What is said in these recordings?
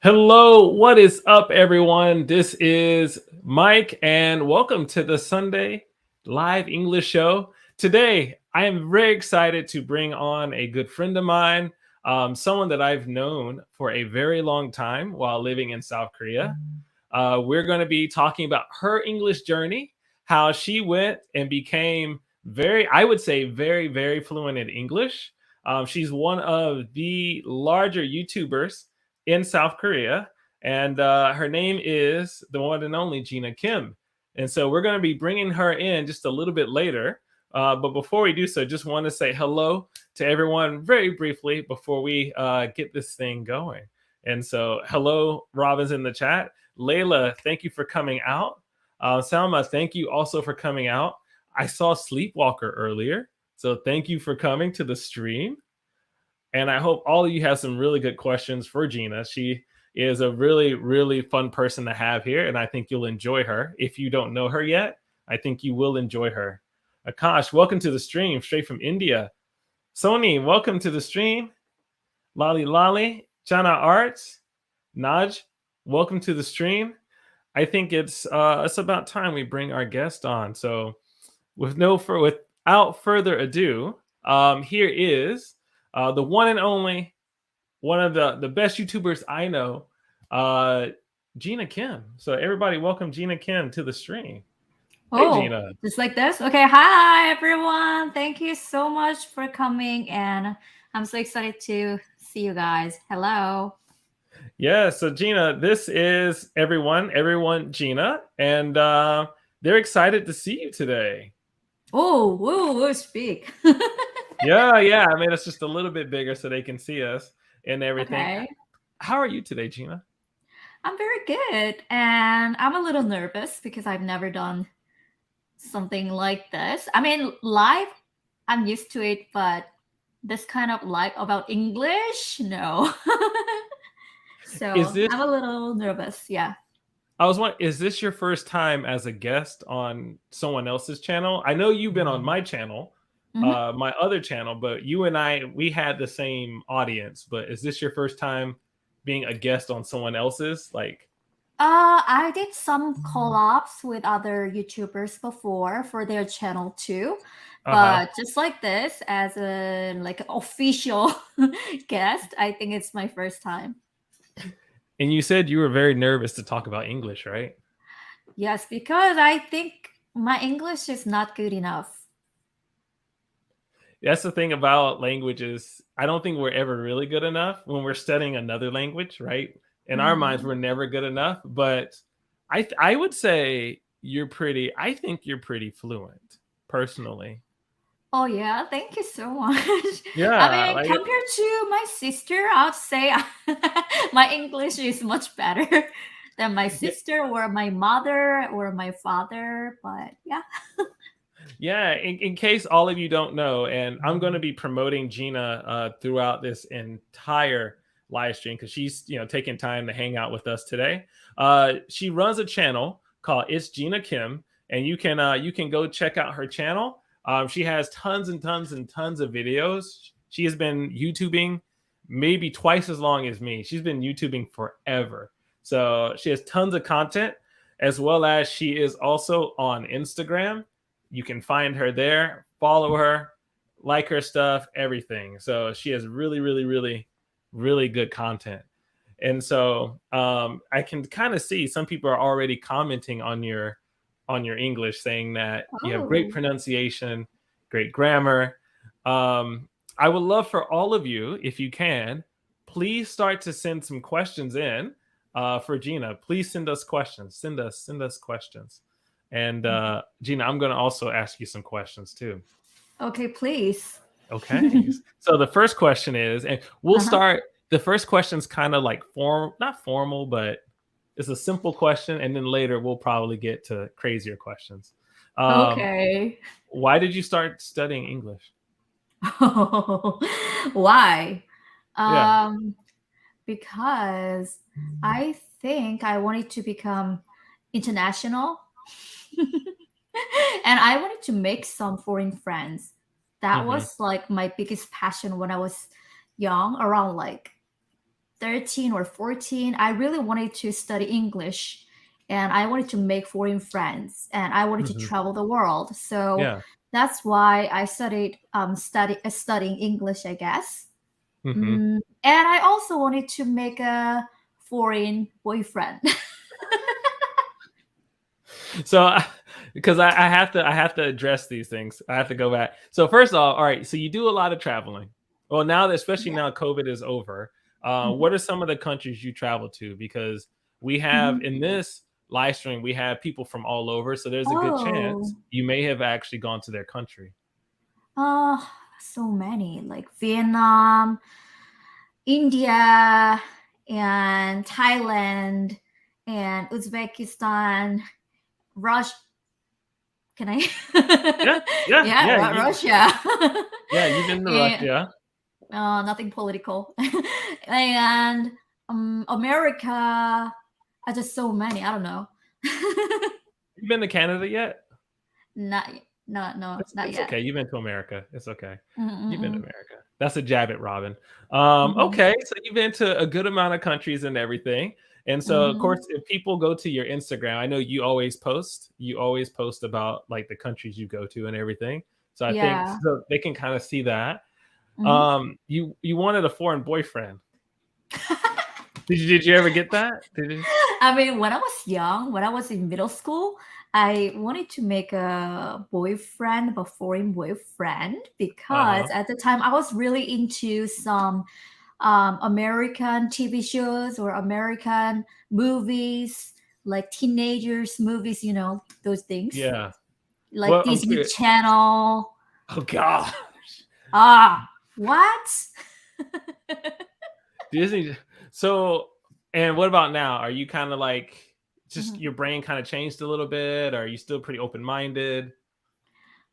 Hello, what is up, everyone? This is Mike, and welcome to the Sunday Live English Show. Today, I am very excited to bring on a good friend of mine, someone that I've known for a very long time while living in South Korea. We're going to be talking about her English journey, how she went and became I would say, very fluent in English. She's one of the larger YouTubers in South Korea, and her name is the one and only Itsjinakim. And so we're going to be bringing her in just a little bit later. But before we do so, just want to say hello to everyone very briefly before we get this thing going. And so, hello, Robin's in the chat. Layla, thank you for coming out. Salma, thank you also for coming out. I saw Sleepwalker earlier, so thank you for coming to the stream. And I hope all of you have some really good questions for Gina. She is a really fun person to have here, and I think you'll enjoy her. If you don't know her yet, I think you will enjoy her. Akash, welcome to the stream, straight from India. Sony, welcome to the stream. Lali, Chana Arts, Naj, welcome to the stream. I think it's about time we bring our guest on. So, without further ado, here is the one and only, one of the best YouTubers I know, Itsjinakim. So everybody, welcome Itsjinakim to the stream. Hey, Oh, Gina. just like this? Okay, hi everyone. Thank you so much for coming, and I'm so excited to see you guys. Hello. Yeah, so Gina, this is everyone, Gina, and they're excited to see you today. Oh, woo, speak. Yeah, I made us just a little bit bigger so they can see us and everything. Okay. How are you today, Gina? I'm very good, and I'm a little nervous because I've never done something like this. I mean, live, I'm used to it, but this kind of live about English, no. Is So this I'm a little nervous. Yeah. I was wondering, is this your first time as a guest on someone else's channel? I know you've been on my channel, Mhm. my other channel, but you and we had the same audience. But is this your first time being a guest on someone else's? Like, I did some collabs with other YouTubers before for their channel too, uh-huh. but just like this, as a like official guest, I think it's my first time. And you said you were very nervous to talk about English, right? Yes, because I think my English is not good enough. That's the thing about languages. I don't think we're ever really good enough when we're studying another language, right? In our minds, Mhm. we're never good enough. But I would say I think you're pretty fluent, personally. Oh yeah, thank you so much. I Yeah, mean, like compared to my sister, I'd say my English is much better than my yeah, sister or my mother or my father. But yeah. yeah. In case all of you don't know, and I'm going to be promoting Gina throughout this entire live stream because she's taking time to hang out with us today. She runs a channel called Itsjinakim, and you can go check out her channel. She has tons and tons and tons of videos. She has been YouTubing maybe twice as long as me. She's been YouTubing forever, so she has tons of content, as well as she is also on Instagram. You can find her there, follow her, like her stuff, everything. So she has really good content. And so I can kind of see some people are already commenting on your English, saying that you have great Oh. pronunciation, great grammar. I would love for all of you, if you can, please start to send some questions in for Gina. Please send us questions. Send us questions. And Gina, I'm going to also ask you some questions too. Okay, please. Okay. So the first question is, and we'll Uh-huh. start. The first question's kind of like not formal, but it's a simple question, and then later we'll probably get to crazier questions. Um, Okay. why did you start studying English? Why? Yeah. Um, because I think I wanted to become international and I wanted to make some foreign friends. That Hmm. was like my biggest passion when I was young, around like 13 or 14, I really wanted to study English, and I wanted to make foreign friends, and I wanted to Mhm. travel the world. So Yeah. that's why I studying English, I guess. Hmm. And I also wanted to make a foreign boyfriend. So because I have to address these things. I have to go back. So first of all right, so you do a lot of traveling. Well, now that especially Yeah. now COVID is over, Mhm. what are some of the countries you travel to? Because we have Mhm. in this live stream, we have people from all over. So there's a good chance Oh, you may have actually gone to their country. uh, so many like Vietnam, India, and Thailand, and Uzbekistan, Russia. Can I? Yeah, yeah, Yeah, yeah. You Russia. yeah, you've been to And, Russia. nothing political. And America. Just so many. I don't know. You've been to Canada yet? Not, no, no, not It's yet. okay. You've been to America. It's okay. You've been to Mm-mm-mm. America. That's a jab at Robin. Mm-hmm. Okay, so you've been to a good amount of countries and everything. And so, of Mm-hmm. course, if people go to your Instagram, I know you always post. You always post about like the countries you go to and everything. So I think Yeah. so they can kind of see that. Mm-hmm. You wanted a foreign boyfriend. Did you ever get that? Did you? I mean, when I was young, when I was in middle school, I wanted to make a boyfriend, a foreign boyfriend, Uh because huh. at the time I was really into some American TV shows or American movies, like teenagers movies, those things, Yeah. like Well, I'm Disney curious. Channel. Oh God. What? Disney. So, and what about now? Are you kind of like just Mhm. your brain kind of changed a little bit? Or are you still pretty open minded?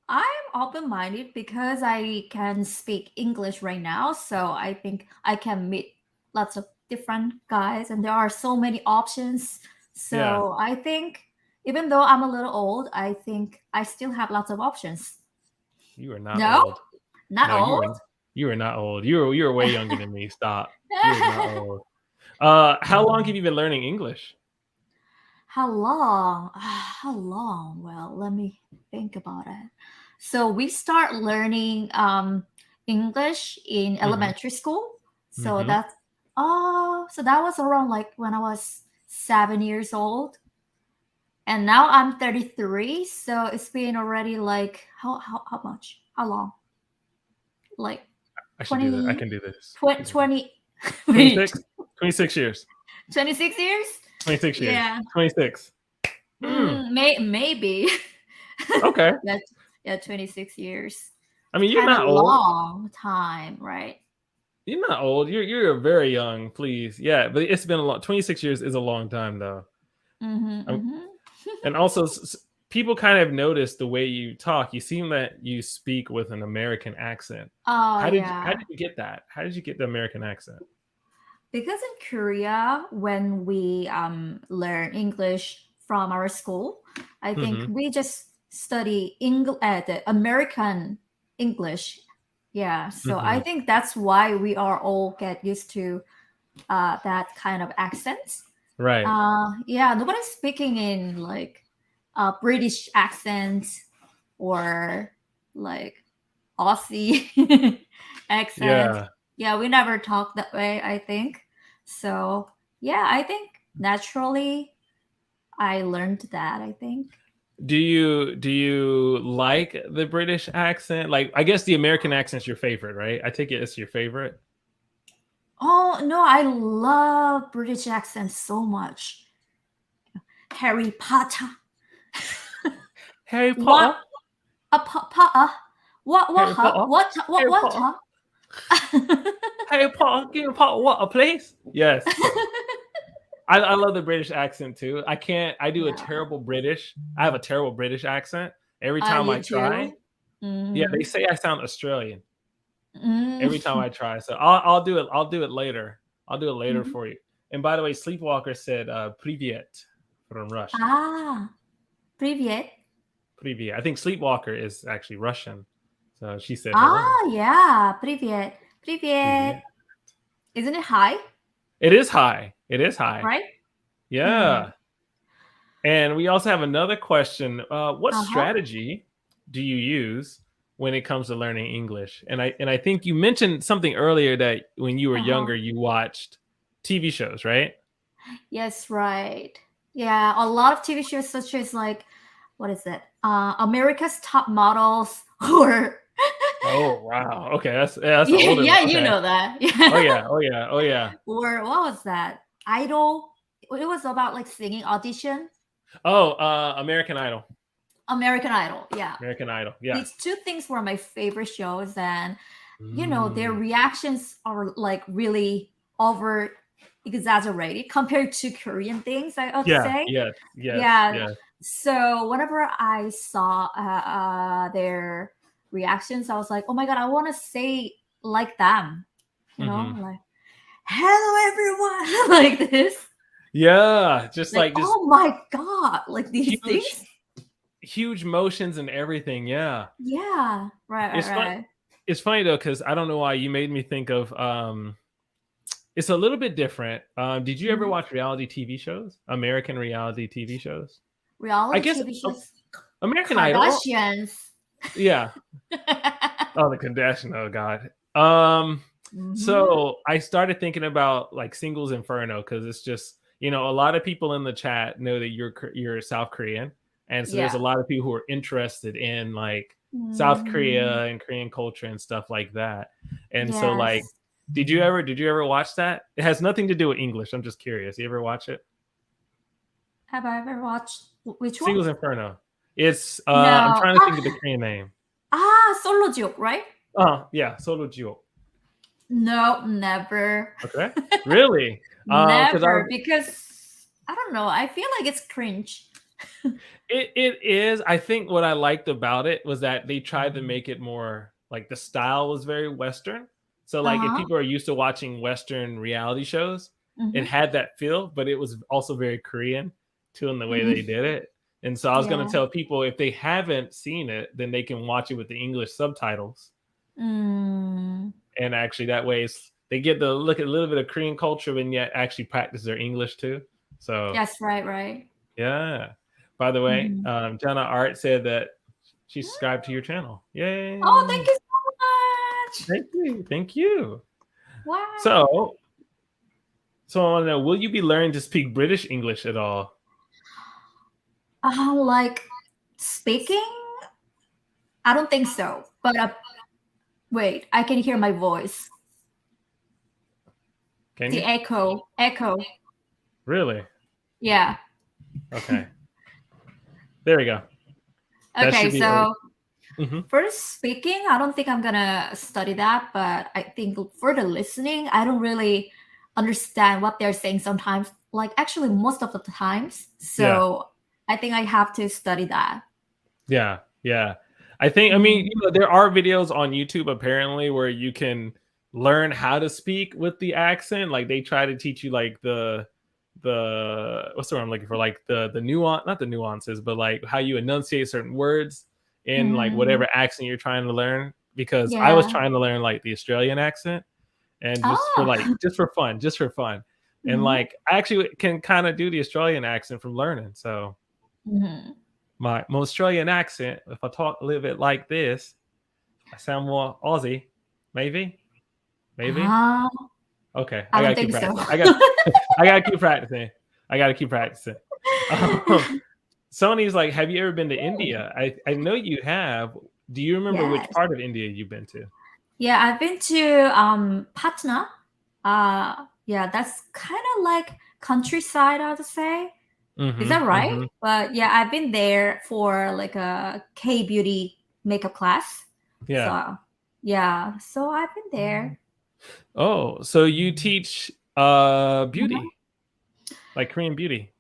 I'm open minded because I can speak English right now. So I think I can meet lots of different guys, and there are so many options. Yeah, So I think even though I'm a little old, I think I still have lots of options. you are not No, old. not No, old. you are not old. You were way younger than me. Stop. You are not How old. How long have you been learning English? long? How long? Well, let me think about it. So we start learning English in Mm-hmm. elementary school. So Mm-hmm. that's so that was around like when I was 7 years old, and now I'm 33. So it's been already like how much? How long? Like I should do that. I 20, can do this. 20, 20 wait, 26? 26 years. 26 years? 26 years. Yeah. 26. Mm, Maybe. okay. That's yeah, 26 years. I It's mean, you're kind of not old. long time, right? You're not old. You're very young, please. Yeah, but it's been a long 26 years is a long time though. Mm-hmm, Um, mm-hmm. and also people kind of notice the way you talk. You seem that you speak with an American accent. Oh How yeah. did you get that? How did you get the American accent? Because in Korea, when we learn English from our school, I think Mhm. we just study the American English. Yeah, so I Mhm. think that's why we are all get used to that kind of accent. Right. Yeah, nobody's speaking in like British accent or like Aussie accent. Yeah. Yeah, we never talk that way, I think. So, yeah, I think naturally I learned that, I think. Do you like the British accent? Like I guess the American accent's your favorite, right? I take it it's your favorite. Oh, no, I love British accent so much. Harry Potter. Harry What Potter. a Potter? What Harry huh? Potter. What Harry what Potter. huh? Harry Potter. Give me Potter what a place. Yes. I love the British accent too. I can't. I do a Yeah. terrible British. I have a terrible British accent. Every time I You try, too? yeah, they Mm. say I sound Australian Mm. every time I try. So I'll do it. I'll do it later. I'll do it later Mhm. for you. And by the way, Sleepwalker said "Privyet" from Russian. Ah, привет. Privyet. I think Sleepwalker is actually Russian. So she said hello. Ah, yeah, привет. Привет. Privyet. Isn't it hi? It is high. It is high. right? Yeah. And we also have another question. What Uh-huh. strategy do you use when it comes to learning English? And I think you mentioned something earlier that when you were Uh-huh. younger, you watched TV shows, right? Yes, right. Yeah, a lot of TV shows such as like, what is it? America's Top Models or Oh wow. Okay, that's an yeah, older one. yeah, you Okay. know that. Oh Yeah. yeah. Oh yeah. Oh yeah. Or what was that? Idol. It was about like singing audition. Oh, American Idol. American Idol. Yeah. American Idol. Yeah. These two things were my favorite shows, and their Mm. reactions are like really over exaggerated compared to Korean things, I would Yeah. say. Yes. Yes. Yeah. Yes. So whenever I saw their reactions, I was like, oh my god, I want to say like them, Hmm. like hello everyone, like this, Yeah. Just like like just oh my god, like these huge, things. huge motions and everything. Yeah. Yeah, right, right, It's fun. right. It's funny though, because I don't know why you made me think of it's a little bit different. Did you ever Mhm. watch reality TV shows? American reality TV shows? I Reality guess TV shows, American Idol. Kardashians. Yeah. Oh, the Kardashian. Oh God. Hmm. So I started thinking about like Singles Inferno because it's just a lot of people in the chat know that you're South Korean, and so there's a Yeah. lot of people who are interested in like South Mhm. Korea and Korean culture and stuff like that. And so like, Yes. did you ever watch that? It has nothing to do with English. I'm just curious. You ever watch it? Have I ever watched which one? Singles Inferno. It's I'm No. trying to think of the Korean name. Solo joke, right? Oh yeah, Solo Jio. No, never. Okay, really? Because I Never, was because I don't know. I feel like it's cringe. It is. I think what I liked about it was that they tried to make it more like the style was very Western. So like if Uh-huh. people are used to watching Western reality shows, it Hmm. had that feel, but it was also very Korean too in the way they Hmm. did it. And so I was gonna Yeah. tell people if they haven't seen it, then they can watch it with the English subtitles. Mm. And actually that way they get to look at a little bit of Korean culture and yet actually practice their English too. So Yes, right, right. yeah. By the way, Hmm. Jenna Art said that she subscribed to your channel. Oh, Yay! thank you so much. Thank you. Thank you. Wow. So, so I want to know: will you be learning to speak British English at all? Like speaking, I don't think so. But wait, I can hear my voice. Can The you echo, echo. really? Yeah. Okay, there we go. That Okay, should be it. so Mm-hmm. for speaking, I don't think I'm gonna study that, but I think for the listening, I don't really understand what they're saying sometimes, like actually most of the times. Yeah, So I think I have to study that. yeah, yeah. I think. I mean, Mhm. there are videos on YouTube apparently where you can learn how to speak with the accent. Like they try to teach you like the what's the word I'm looking for? Like the nuance, not the nuances, but like how you enunciate certain words in like Mhm. whatever accent you're trying to learn. Because I was Yeah. trying to learn like the Australian accent, and Oh. just for fun, just for fun. And Mhm. like I actually can kind of do the Australian accent from learning. So Mhm. my Australian accent, if I talk a little bit like this, I sound more Aussie. Maybe, maybe. Ah, Okay, I I don't gotta keep think so. practicing. I gotta keep practicing. I gotta keep practicing. Um, Sony's like, have you ever been to India? I know you have. Do you remember which Yes. part of India you've been to? Yeah, I've been to Patna. Yeah, that's kind of like countryside, I would say. Is that Mm-hmm. right? Mm-hmm. But yeah, I've been there for like a K beauty makeup class. Yeah. So yeah, so I've been there. Oh, so you teach Mhm. beauty, like Korean beauty.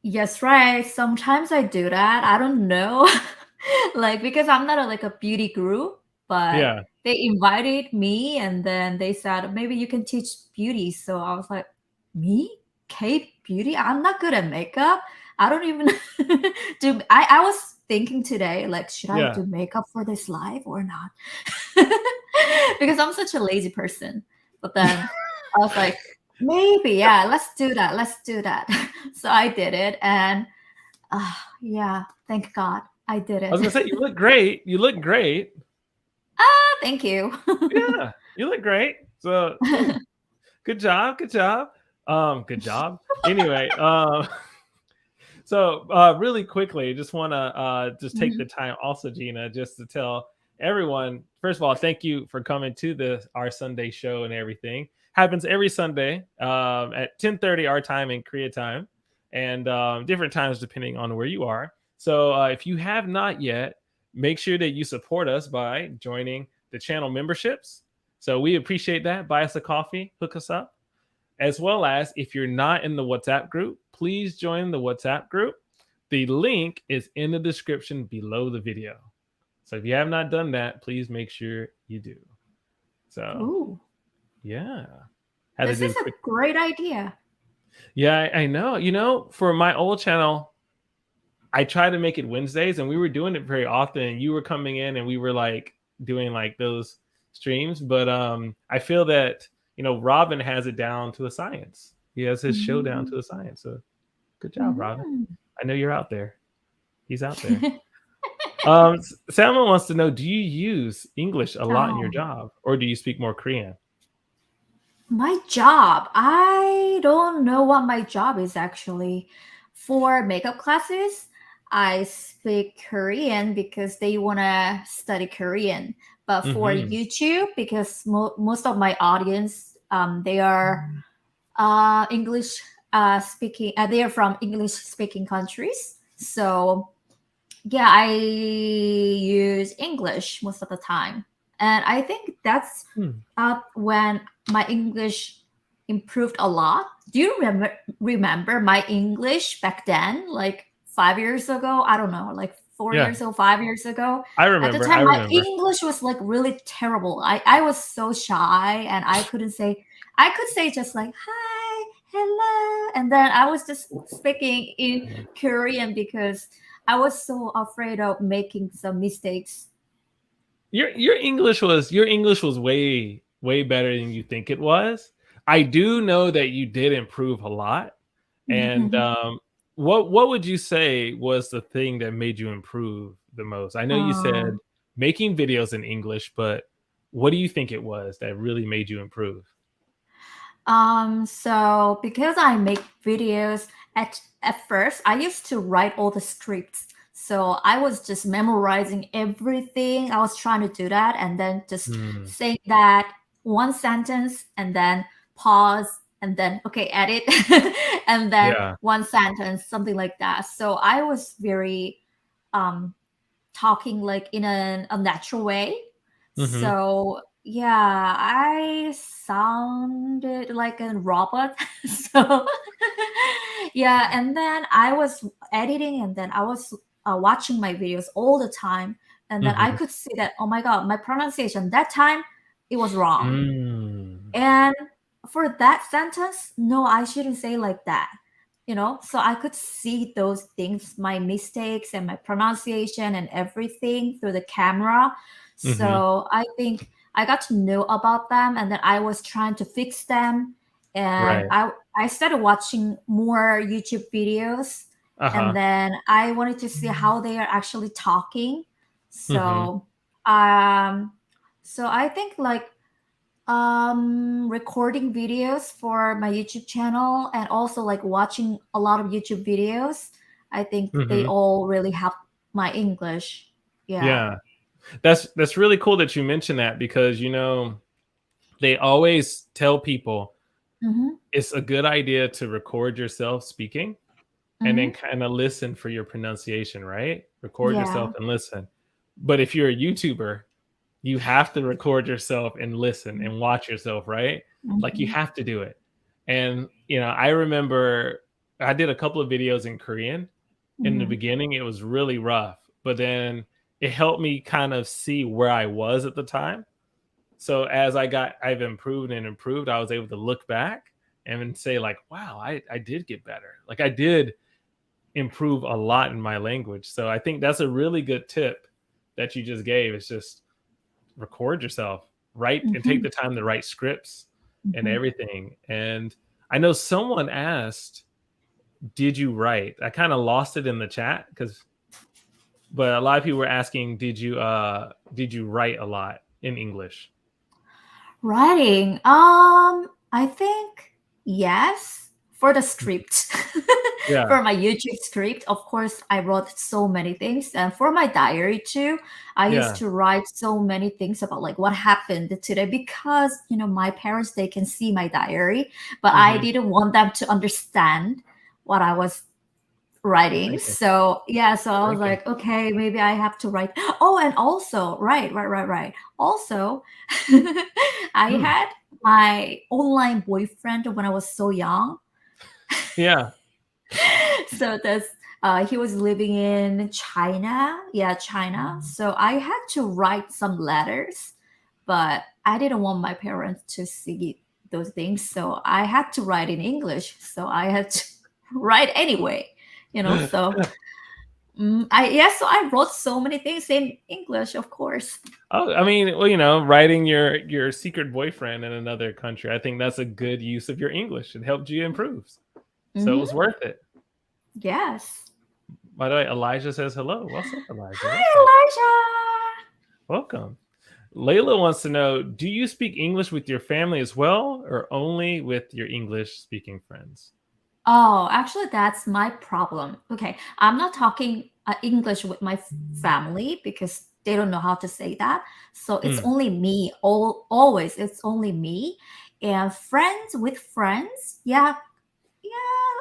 Yes, right. Sometimes I do that. I don't know. Like because I'm not like a beauty guru, but Yeah. they invited me and then they said maybe you can teach beauty. So I was like, me? K beauty? I'm not good at makeup. I don't even do I was thinking today, like, should I Yeah. do makeup for this live or not? Because I'm such a lazy person. But then I was like, Maybe, yeah. Let's do that. Let's do that. So I did it, and yeah, thank God I did I was it. gonna say you look great. You look great. Thank you. Yeah, you look great. So yeah, good job. Good job. Good job. Anyway, so really quickly, just want to just take the Mhm. time also, Gina, just to tell everyone, first of all, thank you for coming to our Sunday show and everything. Happens every Sunday at 10:30 our time in Korea time, and different times depending on where you are. So if you have not yet, make sure that you support us by joining the channel memberships. So we appreciate that. Buy us a coffee, hook us up, as well as if you're not in the WhatsApp group, please join the WhatsApp group. The link is in the description below the video. So if you have not done that, please make sure you do. So Ooh, yeah, had to this do is a a quick. great idea. Yeah, I know. For my old channel, I try to make it Wednesdays, and we were doing it very often. And you were coming in, and we were like doing like those streams. But I feel that Robin has it down to a science. He has his show down Mhm. to a science. So good job, Robin. Mhm. I know you're out there. He's out there. Salma wants to know: do you use English a lot in your Oh, job, or do you speak more Korean? my job. I don't know what my job is actually. For makeup classes, I speak Korean because they want to study Korean. But for Mm-hmm. YouTube, because most of my audience, they are English speaking. They are from English speaking countries. So yeah, I use English most of the time, and I think that's Hmm. when my English improved a lot. Do you remember my English back then, like 5 years ago? I don't know, like four Yeah, years ago, 5 years ago. I At the remember. I time, my remember. English was like really terrible. I was so shy, and I couldn't say. I could say just like hi, hello, and then I was just speaking in Korean because I was so afraid of making some mistakes. Your English was way better than you think it was. I do know that you did improve a lot. And Mhm. what would you say was the thing that made you improve the most? I know you said Um, making videos in English, but what do you think it was that really made you improve? so because I make videos at first, I used to write all the scripts. So I was just memorizing everything. I was trying to do that and then just Hmm. saying that one sentence and then pause and then okay, edit and then Yeah. one sentence, something like that. So I was very um talking like in a natural way. Hmm. So yeah, I sounded like a robot. So yeah, and then I was editing, and then I was watching my videos all the time, and then I Hmm. could see that oh my god, my pronunciation that time it was wrong, Mm. and for that sentence, no, I shouldn't say like that. So I could see those things, my mistakes and my pronunciation and everything through the camera. Hmm. So I think I got to know about them, and then I was trying to fix them. And Right. I started watching more YouTube videos, and Uh-huh. then I wanted to see how they are actually talking. Hmm. So um so I think like recording videos for my YouTube channel and also like watching a lot of YouTube videos. I think they Hmm. all really help my English. Yeah. Yeah. That's really cool that you mentioned that because they always tell people Mm-hmm. it's a good idea to record yourself speaking and then Mm-hmm. kind of listen for your pronunciation, right? Record yourself Yeah. and listen. But if you're a YouTuber, you have to record yourself and listen and watch yourself, right? Like you Mm-hmm. have to do it. And I remember I did a couple of videos in Korean. In the Mm-hmm. beginning, it was really rough, but then it helped me kind of see where I was at the time. So as I've improved and improved, I was able to look back and say like, wow, I did get better. Like I did improve a lot in my language. So I think that's a really good tip that you just gave. It's just record yourself, write and take Mm-hmm. the time to write scripts and Mm-hmm. everything. And I know someone asked, "Did you write?" I kind of lost it in the chat but a lot of people were asking, "Did you write a lot in English?" Writing. I think yes. For the script, Yeah, for my YouTube script, of course, I wrote so many things, and for my diary too, I used yeah. to write so many things about like what happened today because my parents they can see my diary, but I Mm-hmm. didn't want them to understand what I was writing. Thinking, So yeah, so I was thinking. like, okay, maybe I have to write. Oh, and also, right. Also, I Hmm. had my online boyfriend when I was so young. Yeah. So that's he was living in China. Yeah, China. So I had to write some letters, but I didn't want my parents to see those things. So I had to write in English. So I had to write anyway. So so I wrote so many things in English, of course. Oh, I mean, well, writing your secret boyfriend in another country, I think that's a good use of your English. It helped you improve, so it was Hmm. worth it. Yes. By the way, Elijah says hello. What's up, Elijah? Hi, Welcome. Elijah. Welcome. Layla wants to know, do you speak English with your family as well, or only with your English-speaking friends? Oh, actually, that's my problem. Okay, I'm not talking English with my family because they don't know how to say that. So it's Mm, only me. Always, it's only me. And friends with friends, yeah, yeah.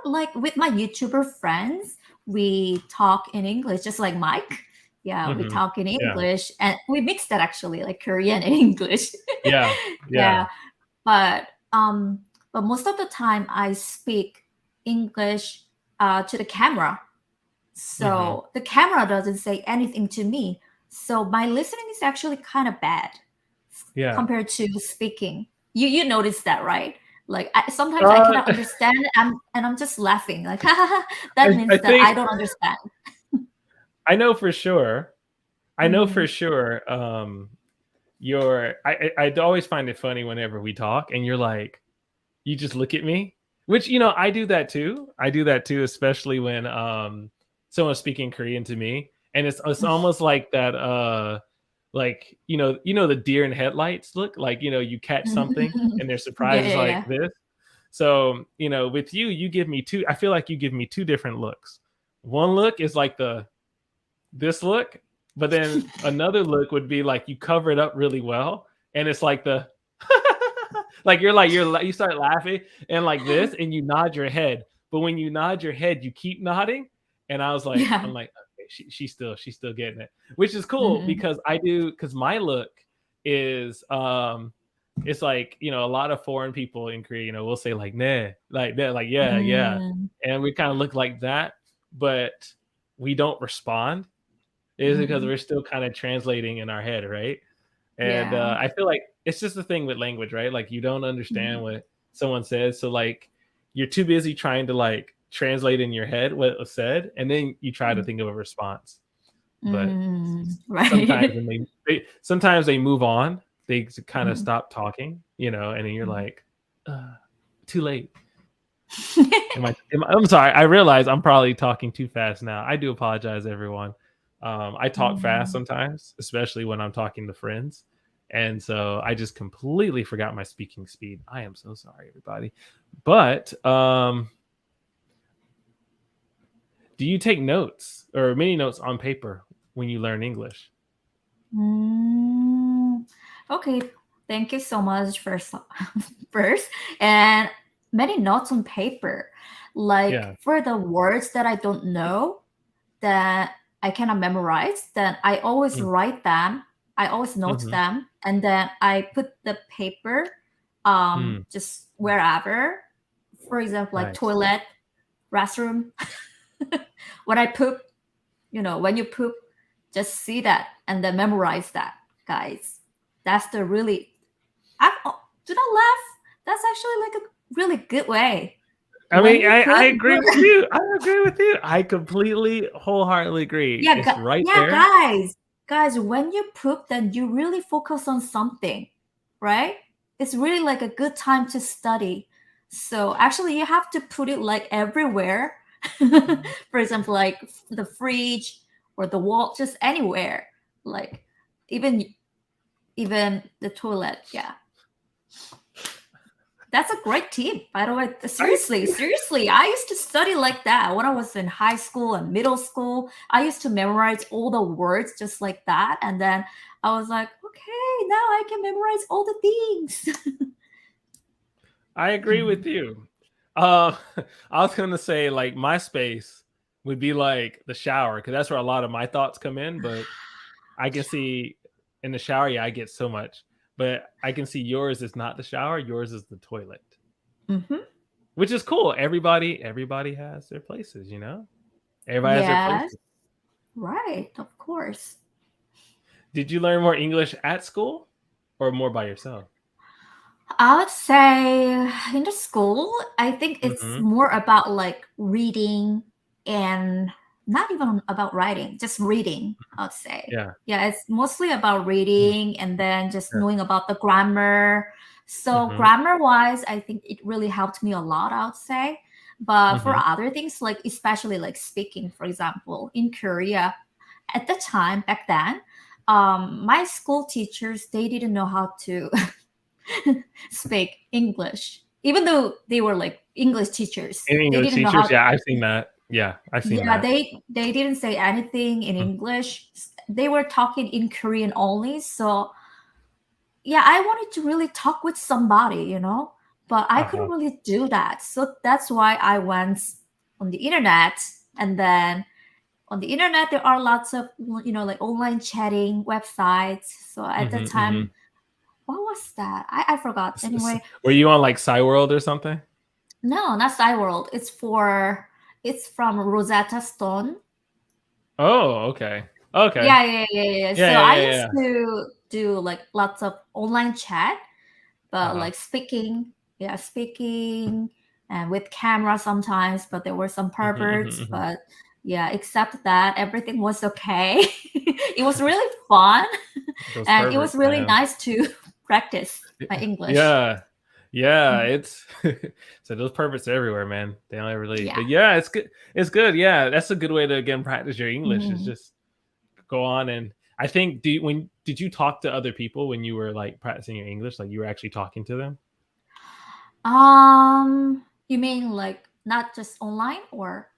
Like with my YouTuber friends, we talk in English, just like Mike. Yeah, we hmm. talk in Yeah, English, and we mix that actually, like Korean and English. yeah, yeah. Yeah, but um but most of the time I speak English to the camera, Hmm. so the camera doesn't say anything to me, so my listening is actually kind of bad Yeah. compared to speaking. You notice that, right? Like sometimes I Uh, cannot understand, and I'm just laughing like that I means that think I don't understand. I know for sure. I know Hmm. for sure. I'd always find it funny whenever we talk, and you're like, you just look at me, which I do that too. I do that too, especially when someone's speaking Korean to me, and it's almost like that. Like the deer in headlights look, like you catch something and their Yeah, surprise is yeah, like yeah. this. So with you give me two. I feel like you give me two different looks. One look is like this look, but then another look would be like you cover it up really well, and it's like the like you start laughing and like this, and you nod your head. But when you nod your head, you keep nodding, and Yeah. I'm like, okay, she's still getting it, which is cool Hmm. because my look is it's like a lot of foreign people in Korea, will say like nah, like that, like yeah, yeah, Mm. and we kind of look like that, but we don't respond is because Hmm. we're still kind of translating in our head, right? And Yeah. I feel like it's just the thing with language, right? Like you don't understand Mhm. what someone says, so like you're too busy trying to like translate in your head what was said, and then you try to think of a response. But sometimes Right. when sometimes they move on, they kind of Mhm. stop talking, and then you're Mhm. like, too late. I'm sorry. I realize I'm probably talking too fast now. I do apologize, everyone. I talk fast Mhm. sometimes, especially when I'm talking to friends. And so I just completely forgot my speaking speed. I am so sorry, everybody. But do you take notes or many notes on paper when you learn English? Mm. Okay, thank you so much first, and many notes on paper. Like Yeah. for the words that I don't know that I cannot memorize, then I always Mm, write them. I always note mhm. them, and then I put the paper Mm, just wherever. For example, like nice. toilet, restroom. When I poop, when you poop, just see that and then memorize that, guys. That's the really. Do not laugh. That's actually like a really good way. I When mean, you I poop, agree with you. I agree with you. I completely, wholeheartedly agree. yeah, It's right yeah, there. guys. When you poop, then you really focus on something, right? It's really like a good time to study. So actually, you have to put it like everywhere. For example, like the fridge or the wall, just anywhere. Like even even the toilet. Yeah, that's a great tip, by the way. I Seriously, I used to study like that when I was in high school and middle school. I used to memorize all the words just like that, and then I was like, okay, now I can memorize all the things. I agree with you. Uh, I was gonna say like my space would be like the shower because that's where a lot of my thoughts come in. But I can see in the shower, yeah, I get so much. But I can see yours is not the shower. Yours is the toilet, Hmm. which is cool. Everybody has their places, you know. Everybody has their Yes, places. right, of course. Did you learn more English at school or more by yourself? I would say in the school, I think it's Mm-hmm. more about like reading and not even about writing, just reading, I would say. Yeah. Yeah, it's mostly about Mm, reading and then just yeah. knowing about the grammar. So, Mm-hmm. grammar wise, I think it really helped me a lot, I would say. But for Mm-hmm. other things, like especially like speaking, for example, in Korea, at the time back then, my school teachers, they didn't know how to speak English, even though they were like English teachers. And They English didn't know teachers, how. yeah, I've seen that. Yeah, I've seen Yeah, that. they didn't say anything in Mm. English. They were talking in Korean only. So yeah, I wanted to really talk with somebody, but I couldn't Uh-huh. really do that. So that's why I went on the internet, and then on the internet there are lots of like online chatting websites. So at the Mm-hmm, mm-hmm. time, what was that? I forgot. Anyway, Were you on like SciWorld or something? no, not World. It's from Rosetta Stone. Oh, okay. Okay. Yeah. Yeah, So yeah, I yeah, used yeah. to do like lots of online chat, but Uh-huh. like speaking and with camera sometimes, but there were some Mm-hmm, mm-hmm, perverts, mm-hmm. but yeah, except that everything was okay. It was really fun Those and it was perverts, really man. nice to practice my English. Yeah. Yeah, Mhm. it's so those perverts are everywhere, man. They don't ever leave. Yeah. But yeah, it's good. It's good. Yeah, that's a good way to again practice your English is Mhm. just go on and I think when did you talk to other people when you were like practicing your English? Like you were actually talking to them? You mean like not just online or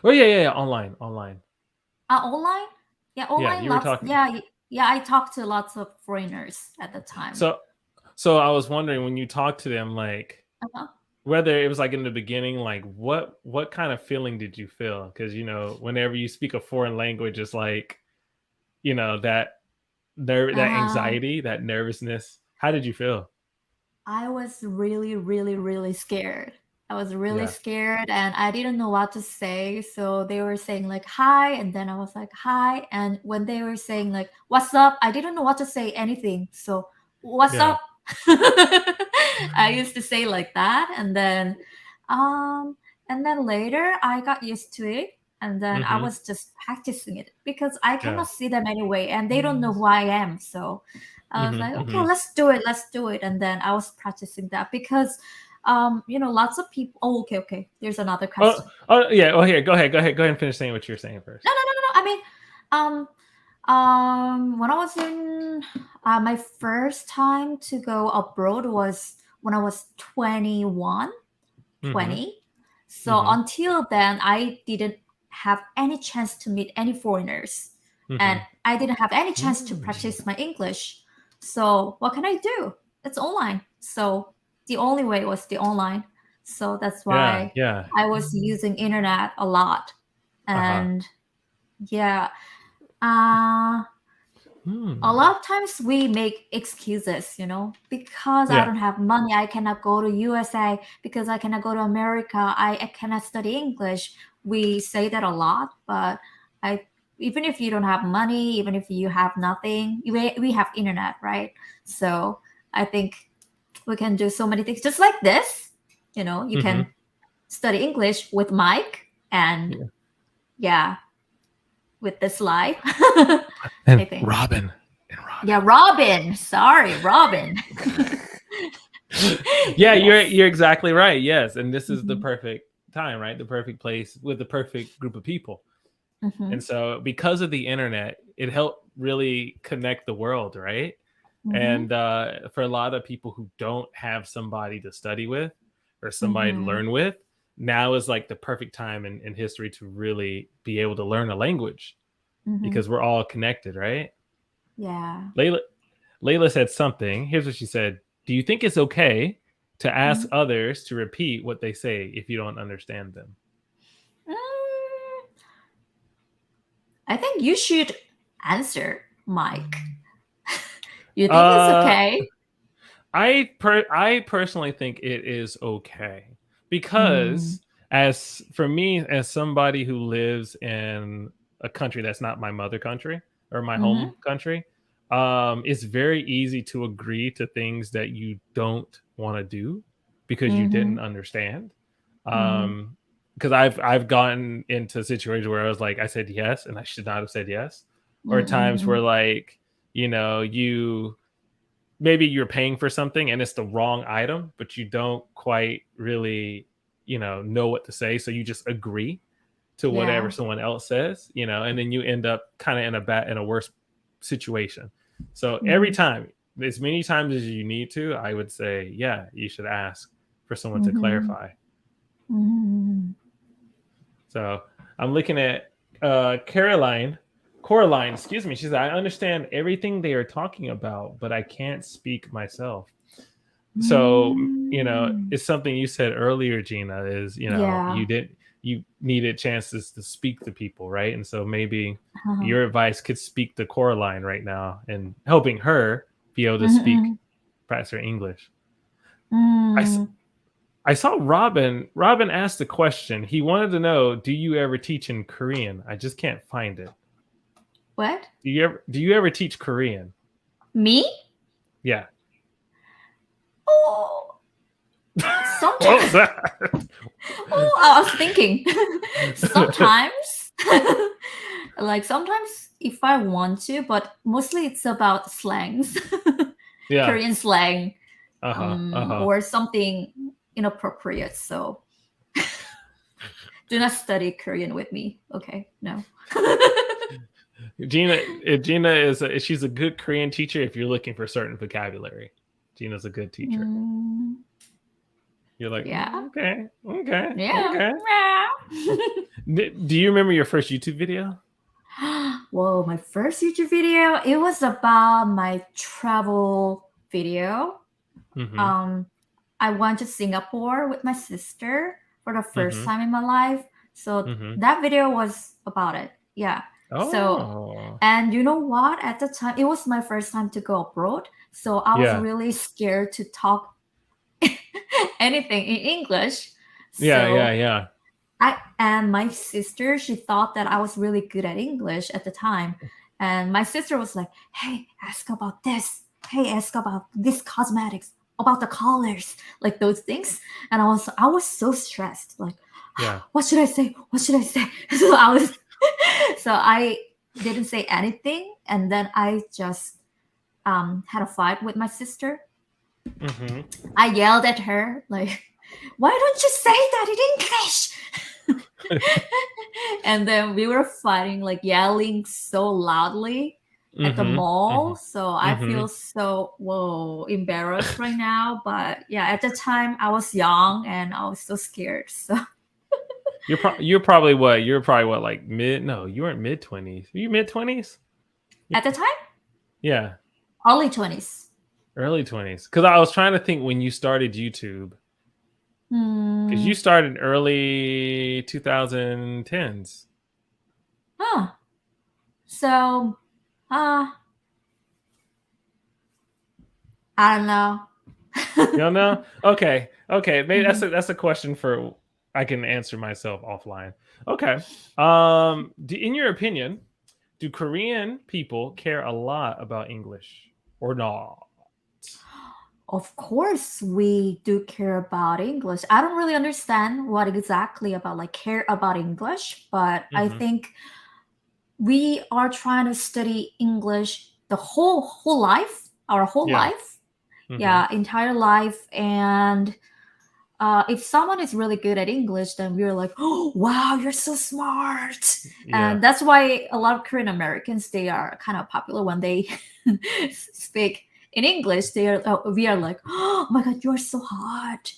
Oh yeah. Online, online. online? Yeah, Yeah, online you were lots. talking. Yeah, yeah, I talked to lots of foreigners at the time. So so I was wondering when you talked to them, like Uh-huh. whether it was like in the beginning, like what kind of feeling did you feel? Because whenever you speak a foreign language, it's like that that Uh-huh. anxiety, that nervousness. How did you feel? I was really, really, really scared. I was really Yeah, scared and I didn't know what to say. So they were saying like hi, and then I was like hi. And when they were saying like what's up, I didn't know what to say anything. So what's yeah. up? I used to say like that, um and then later I got used to it, and then I Mm-hmm. was just practicing it because I Yeah. cannot see them anyway and they don't know who I am. So I was like, Mm-hmm. okay, Mm-hmm. let's do it. And then I was practicing that because, lots of people. Oh, okay. There's another Oh, question. oh yeah. Oh, here. Go ahead and finish saying what you're saying first. No. I mean, um, when I was in my first time to go abroad was when I was 21, Mm-hmm. 20. So Mm-hmm. until then, I didn't have any chance to meet any foreigners, and Mm-hmm. I didn't have any chance to Mm. practice my English. So what can I do? It's online. So the only way was the online. So that's Yeah. why Yeah. I was using internet a lot. Uh-huh. And yeah, uh, a Hmm. lot of times we make excuses, because I Yeah. don't have money, I cannot go to USA, because I cannot go to America, I cannot study English. We say that a lot, but I even if you don't have money, even if you have nothing, we have internet, right? So I think we can do so many things just like this. You Mm-hmm. can study English with Mike, and Yeah. yeah, with this live. I And think. Robin. Yeah, Robin. Sorry, Robin. Yeah, Yes. you're exactly right. Yes, and this is the Mm-hmm. perfect time, right? The perfect place with the perfect group of people. Mm-hmm. And so because of the internet, it helped really connect the world, right? Mm-hmm. And for a lot of people who don't have somebody to study with or somebody to Mm-hmm. learn with, now is like the perfect time in history to really be able to learn a language Mm-hmm. because we're all connected, right? Yeah. Layla, Layla said something. Here's what she said. Do you think it's okay to ask Mm. others to repeat what they say if you don't understand them? Mm, I think you should answer, Mike. You think it's Uh, okay? I personally think it is okay Mm. because as for me as somebody who lives in a country that's not my mother country or my Mm-hmm. home country, it's very easy to agree to things that you don't want to do because you Mm-hmm. didn't understand. Mm-hmm. Because I've gotten into situations where I was like I said yes and I should not have said yes, or times Mm-hmm. where like you maybe you're paying for something and it's the wrong item, but you don't quite really, know what to say. So you just agree to whatever Yeah. someone else says, and then you end up kind of in a worse situation. So every Mm-hmm. time, as many times as you need to, I would say, yeah, you should ask for someone to Mm-hmm. clarify. Mm-hmm. So I'm looking at Coraline, excuse me. She said, I understand everything they are talking about, but I can't speak myself. So Mm. it's something you said earlier, Gina, is Yeah. you needed chances to speak to people, right? And so maybe Uh-huh. your advice could speak to Coraline right now and helping her be able to speak Mm-hmm. perhaps her English. I, Mm. I saw Robin asked a question. He wanted to know, do you ever teach in Korean? I just can't find it. What? Do you ever teach Korean? Me? Yeah. Oh, What was sometimes. that? Oh, I was thinking. Sometimes. Like sometimes if I want to, but mostly it's about slangs, Yeah. Korean slang, Uh-huh. Uh-huh. or something inappropriate. So do not study Korean with me. Okay, no. Gina she's a good Korean teacher if you're looking for certain vocabulary. Gina's a good teacher. Mm, You're like, yeah, okay, okay, yeah. okay. Do you remember your first YouTube video? Whoa, my first YouTube video, it was about my travel video. Mm-hmm. Um, I went to Singapore with my sister for the first Mm-hmm. time in my life. So Mm-hmm. that video was about it. Yeah. So, Oh. and you know what? At the time, it was my first time to go abroad. So I was Yeah. really scared to talk anything in English. Yeah, yeah, So yeah. I and my sister, she thought that I was really good at English at the time. And my sister was like, "Hey, ask about this. Hey, ask about this cosmetics, about the colors, like those things." And I was so stressed. Like, Yeah. what should I say? What should I say? So I didn't say anything, and then I just had a fight with my sister. Mm-hmm. I yelled at her like, "Why don't you say that in English?" And then we were fighting, like yelling so loudly at the Mm-hmm. mall. So I Mm-hmm. feel so embarrassed right now. But yeah, at the time I was young and I was so scared. So You're probably what, like mid no, you weren't mid 20s. Were you mid 20s? at the time, Yeah. early 20s. Early 20s. Because I was trying to think when you started YouTube. Because you Hmm. started early 2010s. Huh. So, uh, I don't know. You don't know? Okay. Okay. Maybe that's Mhm. a question for I can answer myself offline. Okay. In your opinion, do Korean people care a lot about English or not? Of course, we do care about English. I don't really understand what exactly about like care about English, but I Mm-hmm. think we are trying to study English the whole life, our whole Yeah. life. yeah, entire life. And if someone is really good at English, then we're like, oh wow, you're so smart. Yeah. And that's why a lot of Korean Americans, they are kind of popular when they speak in English. We are like, oh my god, you're so hot.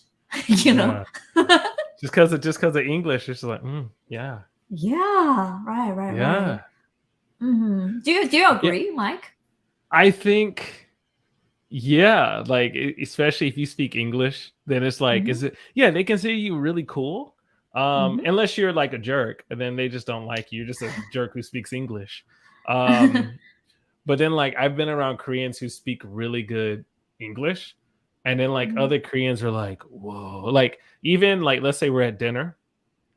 you know. Yeah. Just because of English, it's just like, yeah. Yeah, right. Yeah. Do you Yeah. agree, Mike? I think, yeah, like especially if you speak English, then it's like, Mm-hmm. is it, yeah, they consider you really cool. Unless you're like a jerk, and then they just don't like you. You're just a jerk who speaks English. Um, but then like I've been around Koreans who speak really good English, and then like Mm-hmm. other Koreans are like, whoa, like even like let's say we're at dinner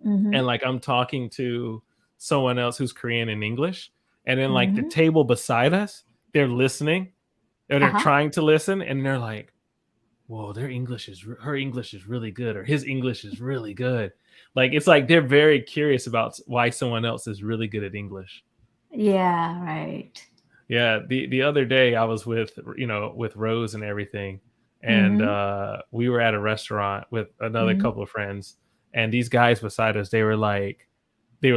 Mm-hmm. and like I'm talking to someone else who's Korean in English, and then like the Mm-hmm. table beside us, they're listening or they're Uh-huh. trying to listen, and they're like, whoa, her English is really good, or his English is really good. Like it's like they're very curious about why someone else is really good at English. Yeah, right. Yeah, the other day I was with with Rose and everything, and Mm-hmm. we were at a restaurant with another Mm-hmm. couple of friends, and these guys beside us, they were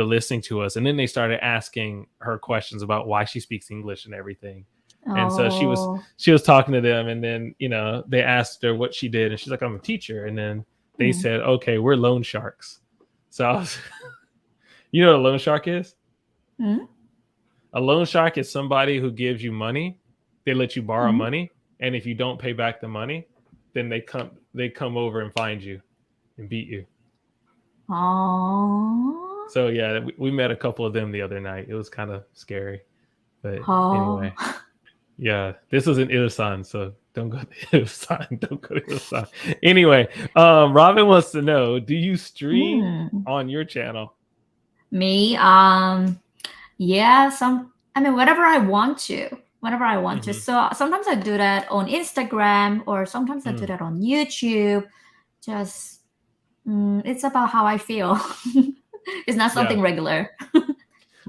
listening to us, and then they started asking her questions about why she speaks English and everything. And so Oh. she was talking to them, and then they asked her what she did, and she's like, I'm a teacher. And then they Hmm. said, okay, we're loan sharks. So I was, you know what a loan shark is? Mm-hmm. A loan shark is somebody who gives you money. They let you borrow Mm-hmm. money, and if you don't pay back the money, then they come over and find you and beat you. Oh. So yeah, we met a couple of them the other night. It was kind of scary, but Oh. anyway, yeah, this was in Ilsan, so don't go to Ilsan. Don't go to Ilsan. Anyway, Robin wants to know: do you stream Hmm. on your channel? Me, yeah, I mean, whenever I want to, whenever I want to. Mm-hmm. So sometimes I do that on Instagram, or sometimes I do Mm. that on YouTube. Just, it's about how I feel. It's not Yeah. something regular.